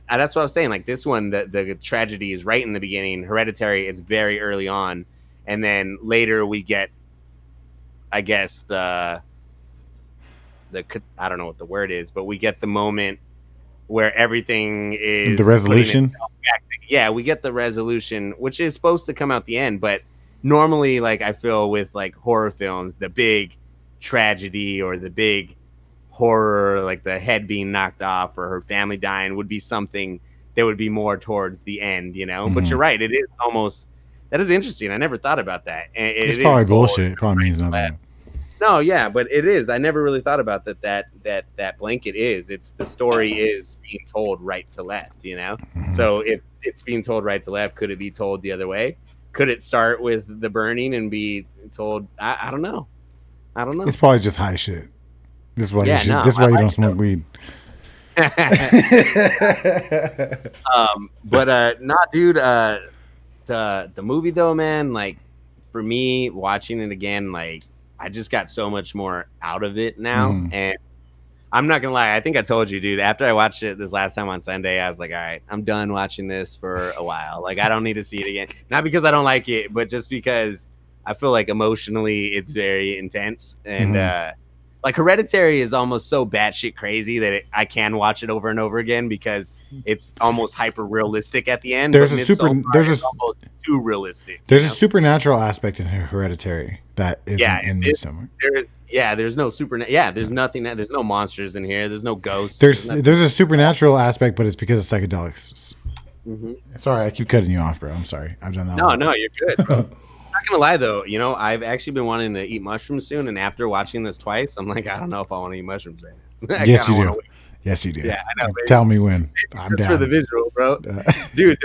that's what I was saying. Like this one, the tragedy is right in the beginning. Hereditary, it's very early on, and then later we get, I guess I don't know what the word is, but we get the moment where everything is the resolution. We get the resolution, which is supposed to come out the end. But normally, like I feel with like horror films, the big tragedy or the big horror, like the head being knocked off or her family dying, would be something that would be more towards the end, Mm-hmm. But you're right; it is almost that is interesting. I never thought about that. And it's probably bullshit. It probably means nothing. No, yeah, but it is. I never really thought about that blanket is. It's the story is being told right to left, you know? So if it's being told right to left, could it be told the other way? Could it start with the burning and be told I don't know. I don't know. It's probably just high shit. This is why Yeah, you should, no, this is why I you like don't it, smoke weed. But not dude, the movie though, man, like for me watching it again, like I just got so much more out of it now. And I'm not gonna lie, I think I told you, dude, after I watched it this last time on Sunday, I was like, all right, I'm done watching this for a while. Like I don't need to see it again. Not because I don't like it, but just because I feel like emotionally it's very intense. And like Hereditary is almost so batshit crazy that I can watch it over and over again because it's almost hyper realistic at the end. There's but there's almost too realistic. There's a supernatural aspect in Hereditary that isn't in Midsommar. There's no there's nothing. There's no monsters in here. There's no ghosts. There's a supernatural aspect, but it's because of psychedelics. Sorry, I keep cutting you off, bro. I'm sorry. I've done that. No, you're good, bro. Not gonna lie though, you know, I've actually been wanting to eat mushrooms soon, and after watching this twice, I'm like, I don't know if I want to eat mushrooms right now. Yes, you do. Yes, you do. Yeah, I know. Baby. Tell me when. I'm down for the visual, bro. Dude,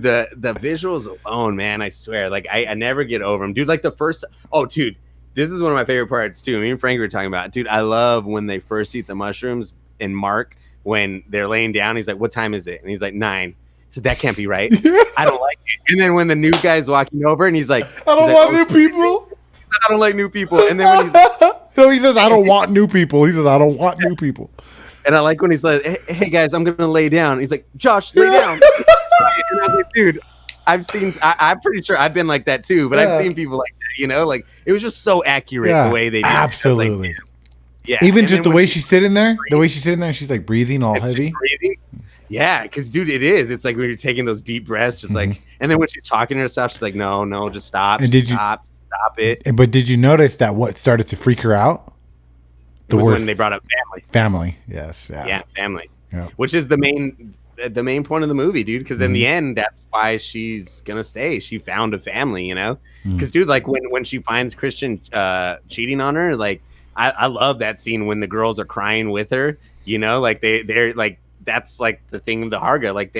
the visuals alone, man. I swear, like I never get over them, dude. Like the first, dude, this is one of my favorite parts too. Me and Frank were talking about, dude. I love when they first eat the mushrooms, and Mark, when they're laying down, he's like, "What time is it?" And he's like, 9. So that can't be right. I don't like it. And then when the new guy's walking over and he's like, I don't want new people. I don't like new people. And then when he's like, no, he says, I don't want new people. He says, I don't want new people. And I like when he's like, hey guys, I'm going to lay down. He's like, Josh, lay down. And I was like, dude, I'm pretty sure I've been like that too, but I've seen people like that, you know, like it was just so accurate the way they did absolutely. It. Yeah. Even just the way she's sitting there, she's like breathing all heavy. Yeah, because dude, it is. It's like when you're taking those deep breaths, just like, and then when she's talking to herself, she's like, no, just stop. And stop it. But did you notice that what started to freak her out? Was when they brought up family. Family, yes, yeah, family. Yeah. Which is the main point of the movie, dude. Because in the end, that's why she's gonna stay. She found a family, you know. Because dude, like when she finds Christian cheating on her, like I love that scene when the girls are crying with her. You know, like they're like. That's like the thing of the Harga. Like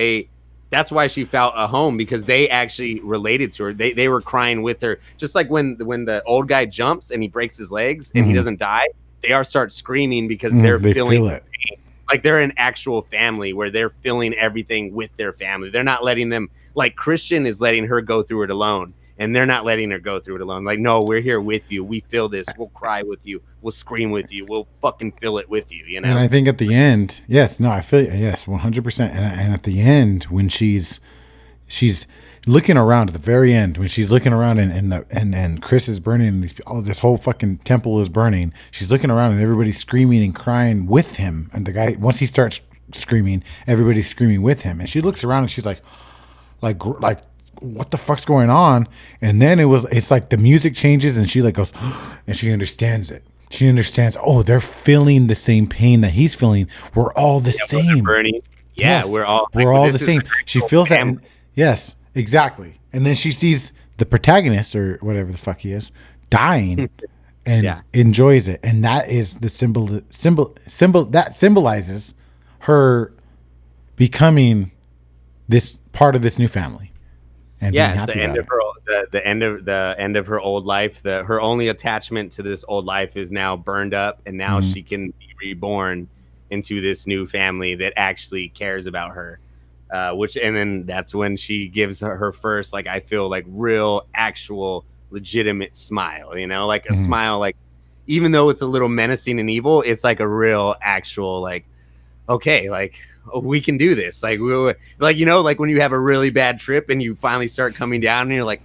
that's why she felt a home, because they actually related to her. They were crying with her. Just like when the old guy jumps and he breaks his legs and he doesn't die, they start screaming because they feeling it. Like they're an actual family where they're feeling everything with their family. They're not letting them, like Christian is letting her go through it alone. And they're not letting her go through it alone. Like, no, we're here with you. We feel this. We'll cry with you. We'll scream with you. We'll fucking feel it with you, you know? And I think at the end, I feel, 100%. And at the end, when she's looking around at the very end, when she's looking around and Chris is burning, and this whole fucking temple is burning, she's looking around and everybody's screaming and crying with him. And the guy, once he starts screaming, everybody's screaming with him. And she looks around and she's like, what the fuck's going on? And then it's like the music changes and she like goes, and she understands it. She understands, they're feeling the same pain that he's feeling. We're all the same. Burning. Yeah, yes, we're all the same. She feels that. And, yes, exactly. And then she sees the protagonist, or whatever the fuck he is, dying and enjoys it. And that is the symbol that symbolizes her becoming this part of this new family. And it's the end of her the end of her old life. Her only attachment to this old life is now burned up, and now she can be reborn into this new family that actually cares about her. And then that's when she gives her first, like, I feel like real, actual, legitimate smile. You know, like a smile, like even though it's a little menacing and evil, it's like a real, actual, like, okay, like, we can do this. Like, you know, like when you have a really bad trip and you finally start coming down and you're like,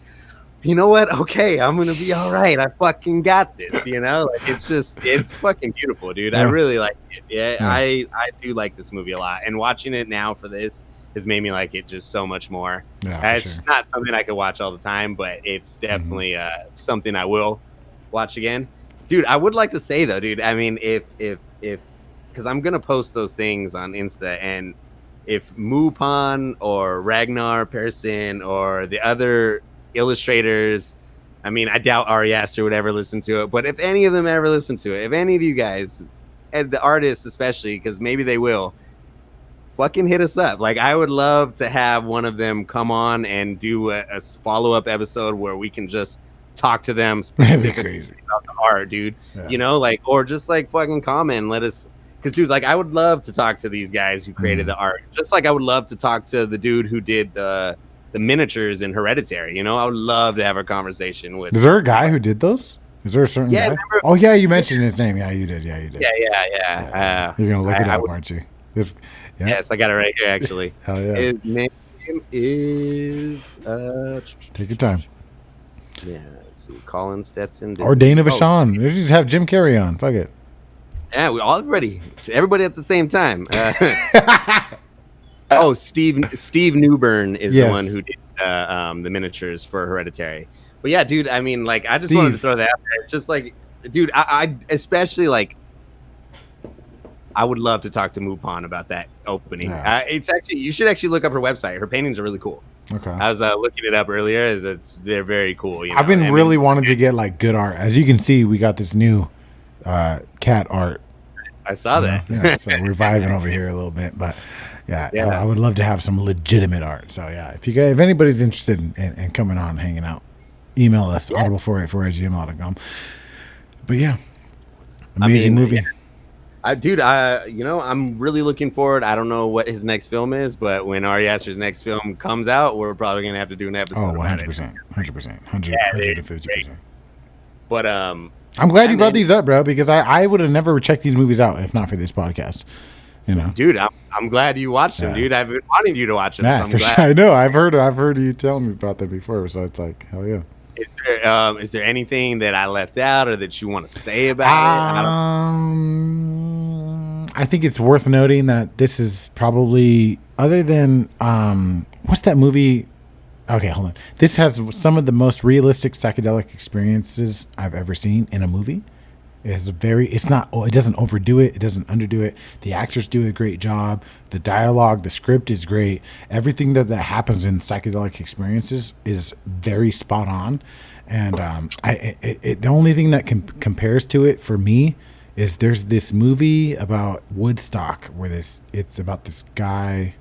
you know what? Okay, I'm going to be all right. I fucking got this, you know? Like, it's fucking beautiful, dude. Yeah. I really like it. Yeah, I do like this movie a lot. And watching it now for this has made me like it just so much more. Yeah, it's not something I could watch all the time, but it's definitely something I will watch again. Dude, I would like to say, though, dude, I mean, if because I'm gonna post those things on Insta, and if Mupan or Ragnar Persson or the other illustrators I mean, I doubt Ari Aster would ever listen to it, but if any of them ever listen to it, if any of you guys, and the artists especially, because maybe they will, fucking hit us up. Like, I would love to have one of them come on and do a follow-up episode where we can just talk to them specifically about the art, dude. Yeah. You know, like, or just like fucking comment and let us, because dude, like, I would love to talk to these guys who created the art, just like I would love to talk to the dude who did the miniatures in Hereditary. You know, I would love to have a conversation with. Is there a guy who did those? Is there a certain guy? Remember? Oh yeah, you mentioned his name. Yeah, you did. Yeah. You're gonna look it up, aren't you? Yes, I got it right here actually. Hell yeah. His name is take your time. Yeah, let's see. Colin Stetson. Or Dana Vachon. Let's just have Jim Carrey on. Fuck it. Yeah, we everybody at the same time. Steve Newburn is the one who did the miniatures for Hereditary. But yeah, dude, I mean, like, I just wanted to throw that out there. Just like, dude, I especially like, I would love to talk to Mupon about that opening. Yeah. It's actually, you should actually look up her website. Her paintings are really cool. Okay. I was looking it up earlier. They're very cool. You know? I've been really wanting to get like good art. As you can see, we got this new cat art. I saw that. Yeah, so we're vibing over here a little bit, but yeah, I would love to have some legitimate art. So yeah, if anybody's interested in coming on, hanging out, email us audible484@gmail.com. But yeah, amazing movie. Yeah. I'm really looking forward. I don't know what his next film is, but when Ari Aster's next film comes out, we're probably gonna have to do an episode. 100%, 150%. But I'm glad you brought these up, bro, because I would have never checked these movies out if not for this podcast. You know, dude, I'm glad you watched them, dude. I've been wanting you to watch them. Yeah, so I'm for glad. sure. I know. I've heard you tell me about them before, so it's like, hell yeah. Is there anything that I left out or that you want to say about it? I think it's worth noting that this is probably, other than what's that movie? Okay, hold on. This has some of the most realistic psychedelic experiences I've ever seen in a movie. It doesn't overdo it. It doesn't underdo it. The actors do a great job. The dialogue, the script is great. Everything that happens in psychedelic experiences is very spot on. And the only thing that compares to it for me is there's this movie about Woodstock where it's about this guy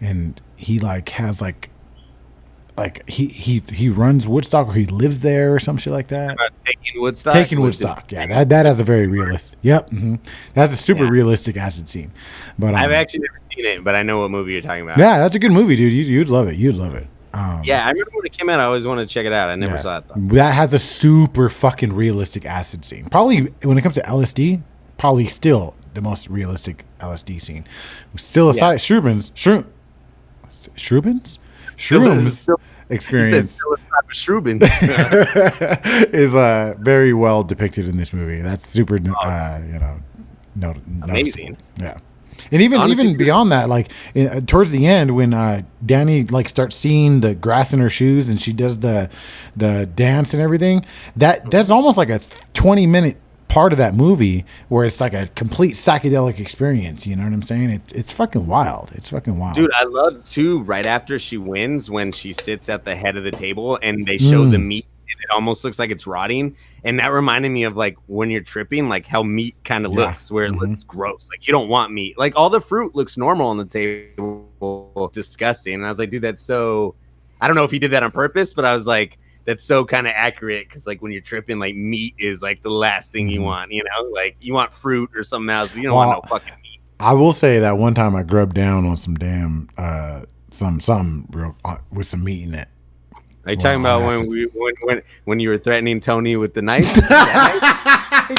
and he has he runs Woodstock or he lives there or some shit like that. Taking Woodstock. Yeah, that has a very realistic. Yep, that's a super realistic acid scene. But I've actually never seen it, but I know what movie you're talking about. Yeah, that's a good movie, dude. You'd love it. You'd love it. Yeah, I remember when it came out. I always wanted to check it out. I never saw it though. That has a super fucking realistic acid scene. Probably when it comes to LSD, probably still the most realistic LSD scene. Still aside, Shrooms experience is very well depicted in this movie. That's super, amazing. Yeah, and even beyond that, like towards the end when Danny starts seeing the grass in her shoes and she does the dance and everything, that's almost like a 20-minute part of that movie where it's like a complete psychedelic experience. You know what I'm saying? It's fucking wild. It's fucking wild. Dude, I love too, right after she wins, when she sits at the head of the table and they show the meat and it almost looks like it's rotting. And that reminded me of like when you're tripping, like how meat kind of looks, where it looks gross. Like you don't want meat. Like all the fruit looks normal on the table. Disgusting. And I was like, dude, that's so, I don't know if he did that on purpose, but I was like, that's so kind of accurate, because like when you're tripping, like meat is like the last thing you want, you know, like you want fruit or something else, but you don't want no fucking meat. I will say that one time I grubbed down on some damn something real with some meat in it. Are you talking about when you were threatening Tony with the knife?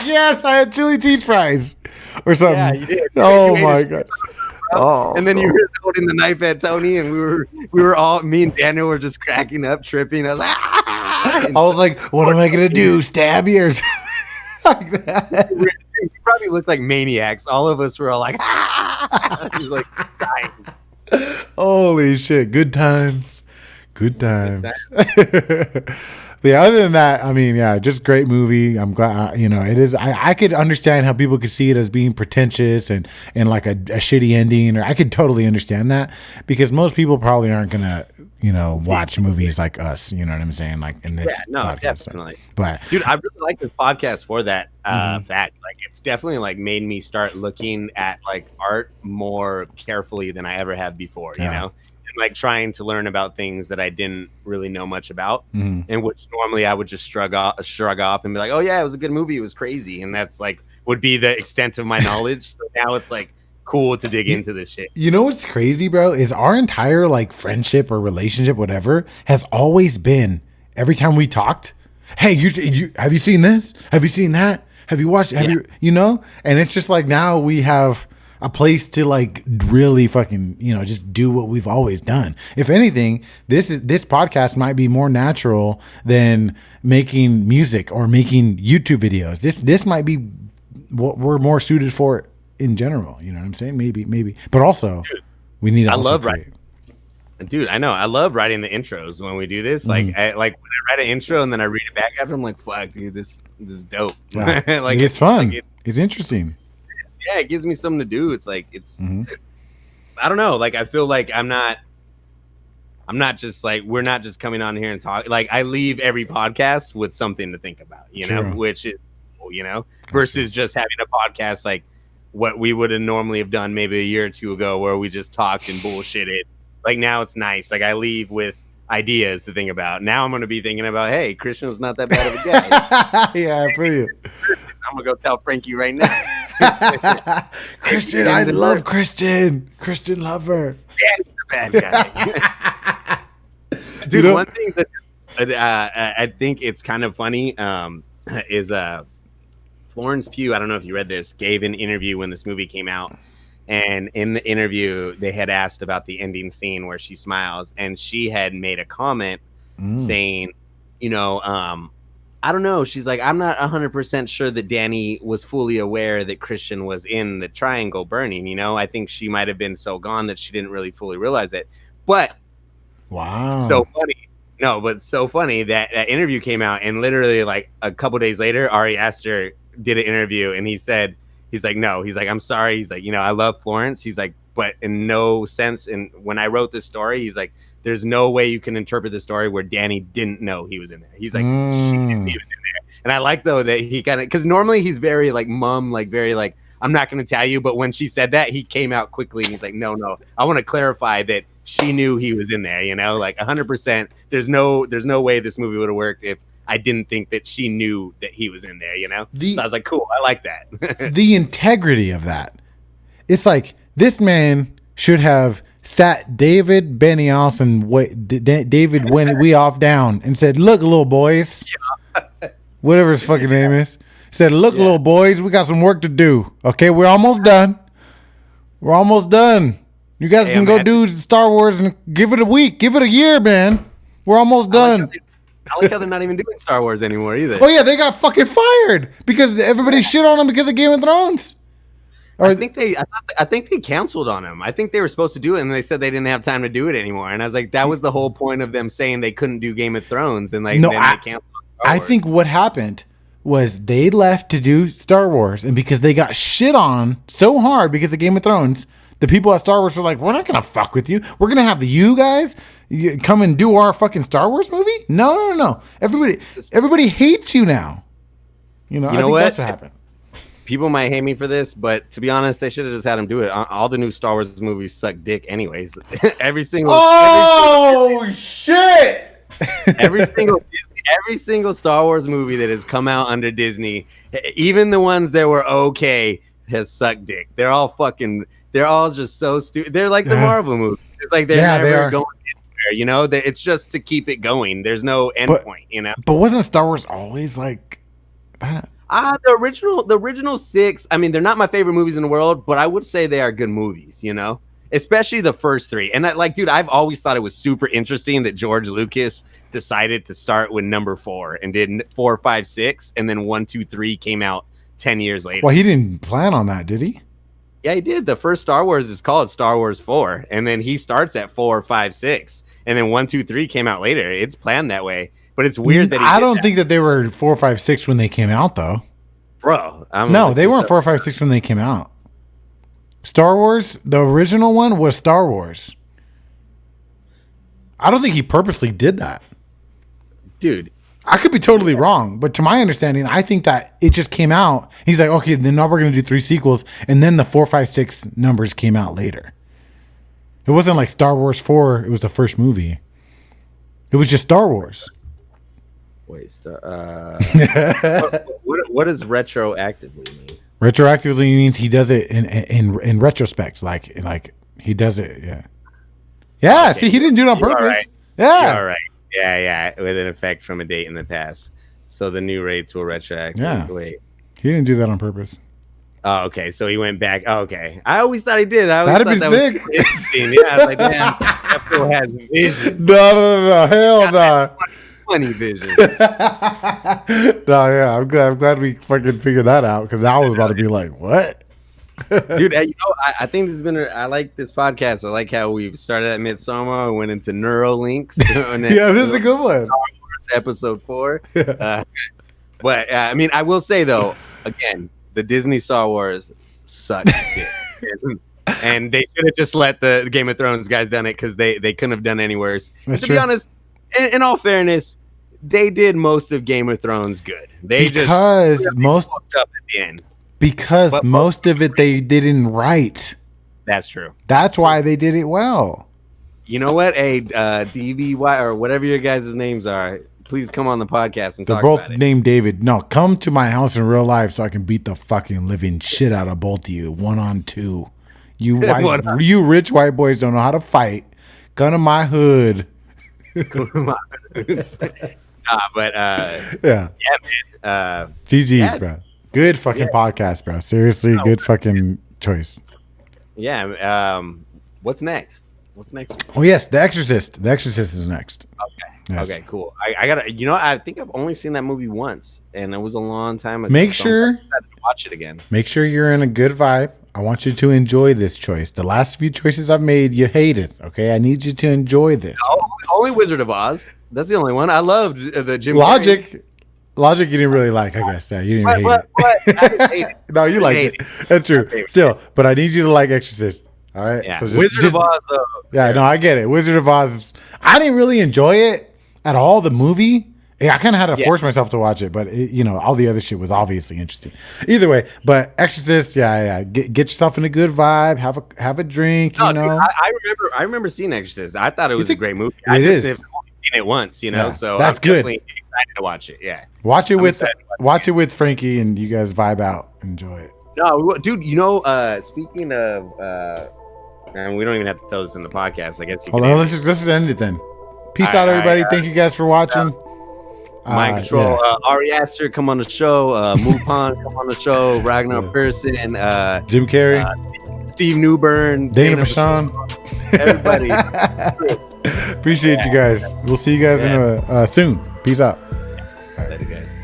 Yes, I had chili cheese fries or something. Yeah, you did. Oh my god. Oh, and then you were holding the knife at Tony, and we were all, me and Daniel were just cracking up, tripping. I was like, I was like, what am I gonna do? Stab you or something like that? We probably looked like maniacs. All of us were all like, like dying. Holy shit! Good times. But yeah, other than that, I mean, yeah, just great movie. I'm glad, it is. I could understand how people could see it as being pretentious and like a shitty ending, or I could totally understand that, because most people probably aren't gonna watch movies like us. You know what I'm saying? Like in this podcast. Definitely. But dude, I really like this podcast for that fact. Like, it's definitely like made me start looking at like art more carefully than I ever have before. You know, and like trying to learn about things that I didn't really know much about, and which normally I would just shrug off and be like, oh yeah, it was a good movie, it was crazy, and that's like would be the extent of my knowledge. So now it's like cool to dig into this shit. You know what's crazy, bro, is our entire like friendship or relationship, whatever, has always been every time we talked, hey, you have you seen this? Have you seen that? Have you watched? You know? And it's just like now we have a place to like really fucking, just do what we've always done. If anything, this podcast might be more natural than making music or making YouTube videos. This might be what we're more suited for in general. You know what I'm saying? Maybe. But also, dude, we need to also create. Dude, I know. I love writing the intros when we do this. Like, when I write an intro and then I read it back after, I'm like, fuck, dude, this is dope. Yeah. Like, it's fun. Like, it's interesting. Yeah, it gives me something to do. It's like, I don't know. Like, I feel like I'm not just like, we're not just coming on here and talk. Like, I leave every podcast with something to think about, know, which is, versus just having a podcast like what we would have normally have done maybe a year or two ago where we just talked and bullshitted. Like, now it's nice. Like, I leave with ideas to think about. Now I'm going to be thinking about, hey, Christian's not that bad of a guy. Yeah, for you. I'm going to go tell Frankie right now. Christian, I love Christian. Christian lover. Yeah, he's a bad guy. Dude, one thing that I think it's kind of funny is Florence Pugh, I don't know if you read this, gave an interview when this movie came out. And in the interview, they had asked about the ending scene where she smiles. And she had made a comment saying, I don't know. She's like, I'm not 100% sure that Danny was fully aware that Christian was in the triangle burning. I think she might have been so gone that she didn't really fully realize it. But wow, so funny. No, but so funny that interview came out, and literally like a couple days later, Ari Aster did an interview, and he's like, no, he's like, I'm sorry. He's like, I love Florence. He's like, but in no sense. And when I wrote this story, he's like, there's no way you can interpret the story where Danny didn't know he was in there. He's like, she didn't even in there. And I like, though, that he kind of, because normally he's very like mum, like very like, I'm not going to tell you. But when she said that, he came out quickly and he's like, no, I want to clarify that she knew he was in there, like 100%. There's no way this movie would have worked if I didn't think that she knew that he was in there, So I was like, cool, I like that. The integrity of that. It's like, this man should have sat David Benioff and David Weoff down and said, look, little boys, whatever his fucking name is, said, look, little boys, we got some work to do. Okay, we're almost done. You guys can go do Star Wars and give it a week, give it a year, man. We're almost done. I like how they're not even doing Star Wars anymore either. Oh yeah, they got fucking fired because everybody shit on them because of Game of Thrones. I think they canceled on them. I think they were supposed to do it, and they said they didn't have time to do it anymore. And I was like, that was the whole point of them saying they couldn't do Game of Thrones, and like, no, then they canceled. I think what happened was they left to do Star Wars, and because they got shit on so hard because of Game of Thrones, the people at Star Wars were like, we're not gonna fuck with you. We're gonna have you guys come and do our fucking Star Wars movie. No. Everybody hates you now. I think that's what happened. People might hate me for this, but to be honest, they should have just had him do it. All the new Star Wars movies suck dick anyways. Every single shit. Every single Star Wars movie that has come out under Disney, even the ones that were okay, has sucked dick. They're all just so stupid. They're like the Marvel movies. It's like they're never going anywhere, it's just to keep it going. There's no end point, But wasn't Star Wars always like that? The original 6, I mean, they're not my favorite movies in the world, but I would say they are good movies, especially the first 3. And dude, I've always thought it was super interesting that George Lucas decided to start with number 4 and did 4, 5, 6, and then 1, 2, 3 came out 10 years later. Well, he didn't plan on that, did he? Yeah, he did. The first Star Wars is called Star Wars 4, and then he starts at 4, 5, 6, and then 1, 2, 3 came out later. It's planned that way, but it's weird that I don't think that they were 4, 5, 6 when they came out, though. Bro, no, they weren't 4, 5, 6 when they came out. Star Wars, the original one was Star Wars. I don't think he purposely did that. Dude. I could be totally wrong, but to my understanding, I think that it just came out. He's like, okay, then now we're going to do 3 sequels. And then the 4, 5, 6 numbers came out later. It wasn't like Star Wars 4. It was the first movie. It was just Star Wars. Wait, what does retroactively mean? Retroactively means he does it in retrospect. Like he does it. Yeah. Yeah. Okay. See, he didn't do it on purpose. Right. Yeah. All right. Yeah. With an effect from a date in the past. So the new rates will retroact. Yeah. Wait. He didn't do that on purpose. Oh, okay. So he went back. Oh, okay. I always thought he did. That'd have been sick. Yeah. I was like, man, that fool has vision. No. Hell no. Funny vision. No, yeah. I'm glad we fucking figured that out because I was about to be like, what? Dude, I think this has been. I like this podcast. I like how we've started at Midsommar and went into Neurolinks. Yeah, this is a good one. Episode 4. But I mean, I will say though, again, the Disney Star Wars sucked. And they should have just let the Game of Thrones guys done it because they couldn't have done any worse. To be honest, in all fairness, they did most of Game of Thrones good. They because just most fucked up at the end. Because most of it they didn't write. That's true. That's why they did it well. You know what? DVY or whatever your guys' names are, please come on the podcast and talk about it. They're both named David. No, come to my house in real life so I can beat the fucking living shit out of both of you 1-on-2. You rich white boys don't know how to fight. Gun to my hood. Yeah, man. GG's, bro. Good fucking podcast, bro. Seriously, good fucking choice. Yeah. What's next? Oh yes, The Exorcist. The Exorcist is next. Okay. Yes. Okay. Cool. I gotta. I think I've only seen that movie once, and it was a long time ago. Make sure to watch it again. Make sure you're in a good vibe. I want you to enjoy this choice. The last few choices I've made, you hated. Okay, I need you to enjoy this. Only Wizard of Oz. That's the only one I loved. The Jim Logic. Carrey. Logic, you didn't really like, I guess. Yeah, you didn't hate it. I didn't hate it. No, you liked it. That's true. Still, but I need you to like Exorcist. All right. Yeah. So Wizard of Oz, though. Yeah, no, I get it. Wizard of Oz. I didn't really enjoy it at all. The movie. I kind of had to force myself to watch it, but all the other shit was obviously interesting. Either way, but Exorcist, yeah. Get yourself in a good vibe. Have a drink. Dude, I remember seeing Exorcist. I thought it was a great movie. It is. I've only seen it once, so that's good. Excited to watch it. Yeah, watch it with Frankie, and you guys vibe out. Enjoy it. No, dude. Speaking of, and we don't even have to throw this in the podcast. I guess. Hold on. Let's just end it then. Peace out, everybody. Thank you guys for watching. Mind Control. Ari Aster, come on the show. Mupan, come on the show. Ragnar Person. Jim Carrey. Steve Newburn. Dana Bashan. Everybody. Appreciate you guys. We'll see you guys in soon. Peace out. Later, guys.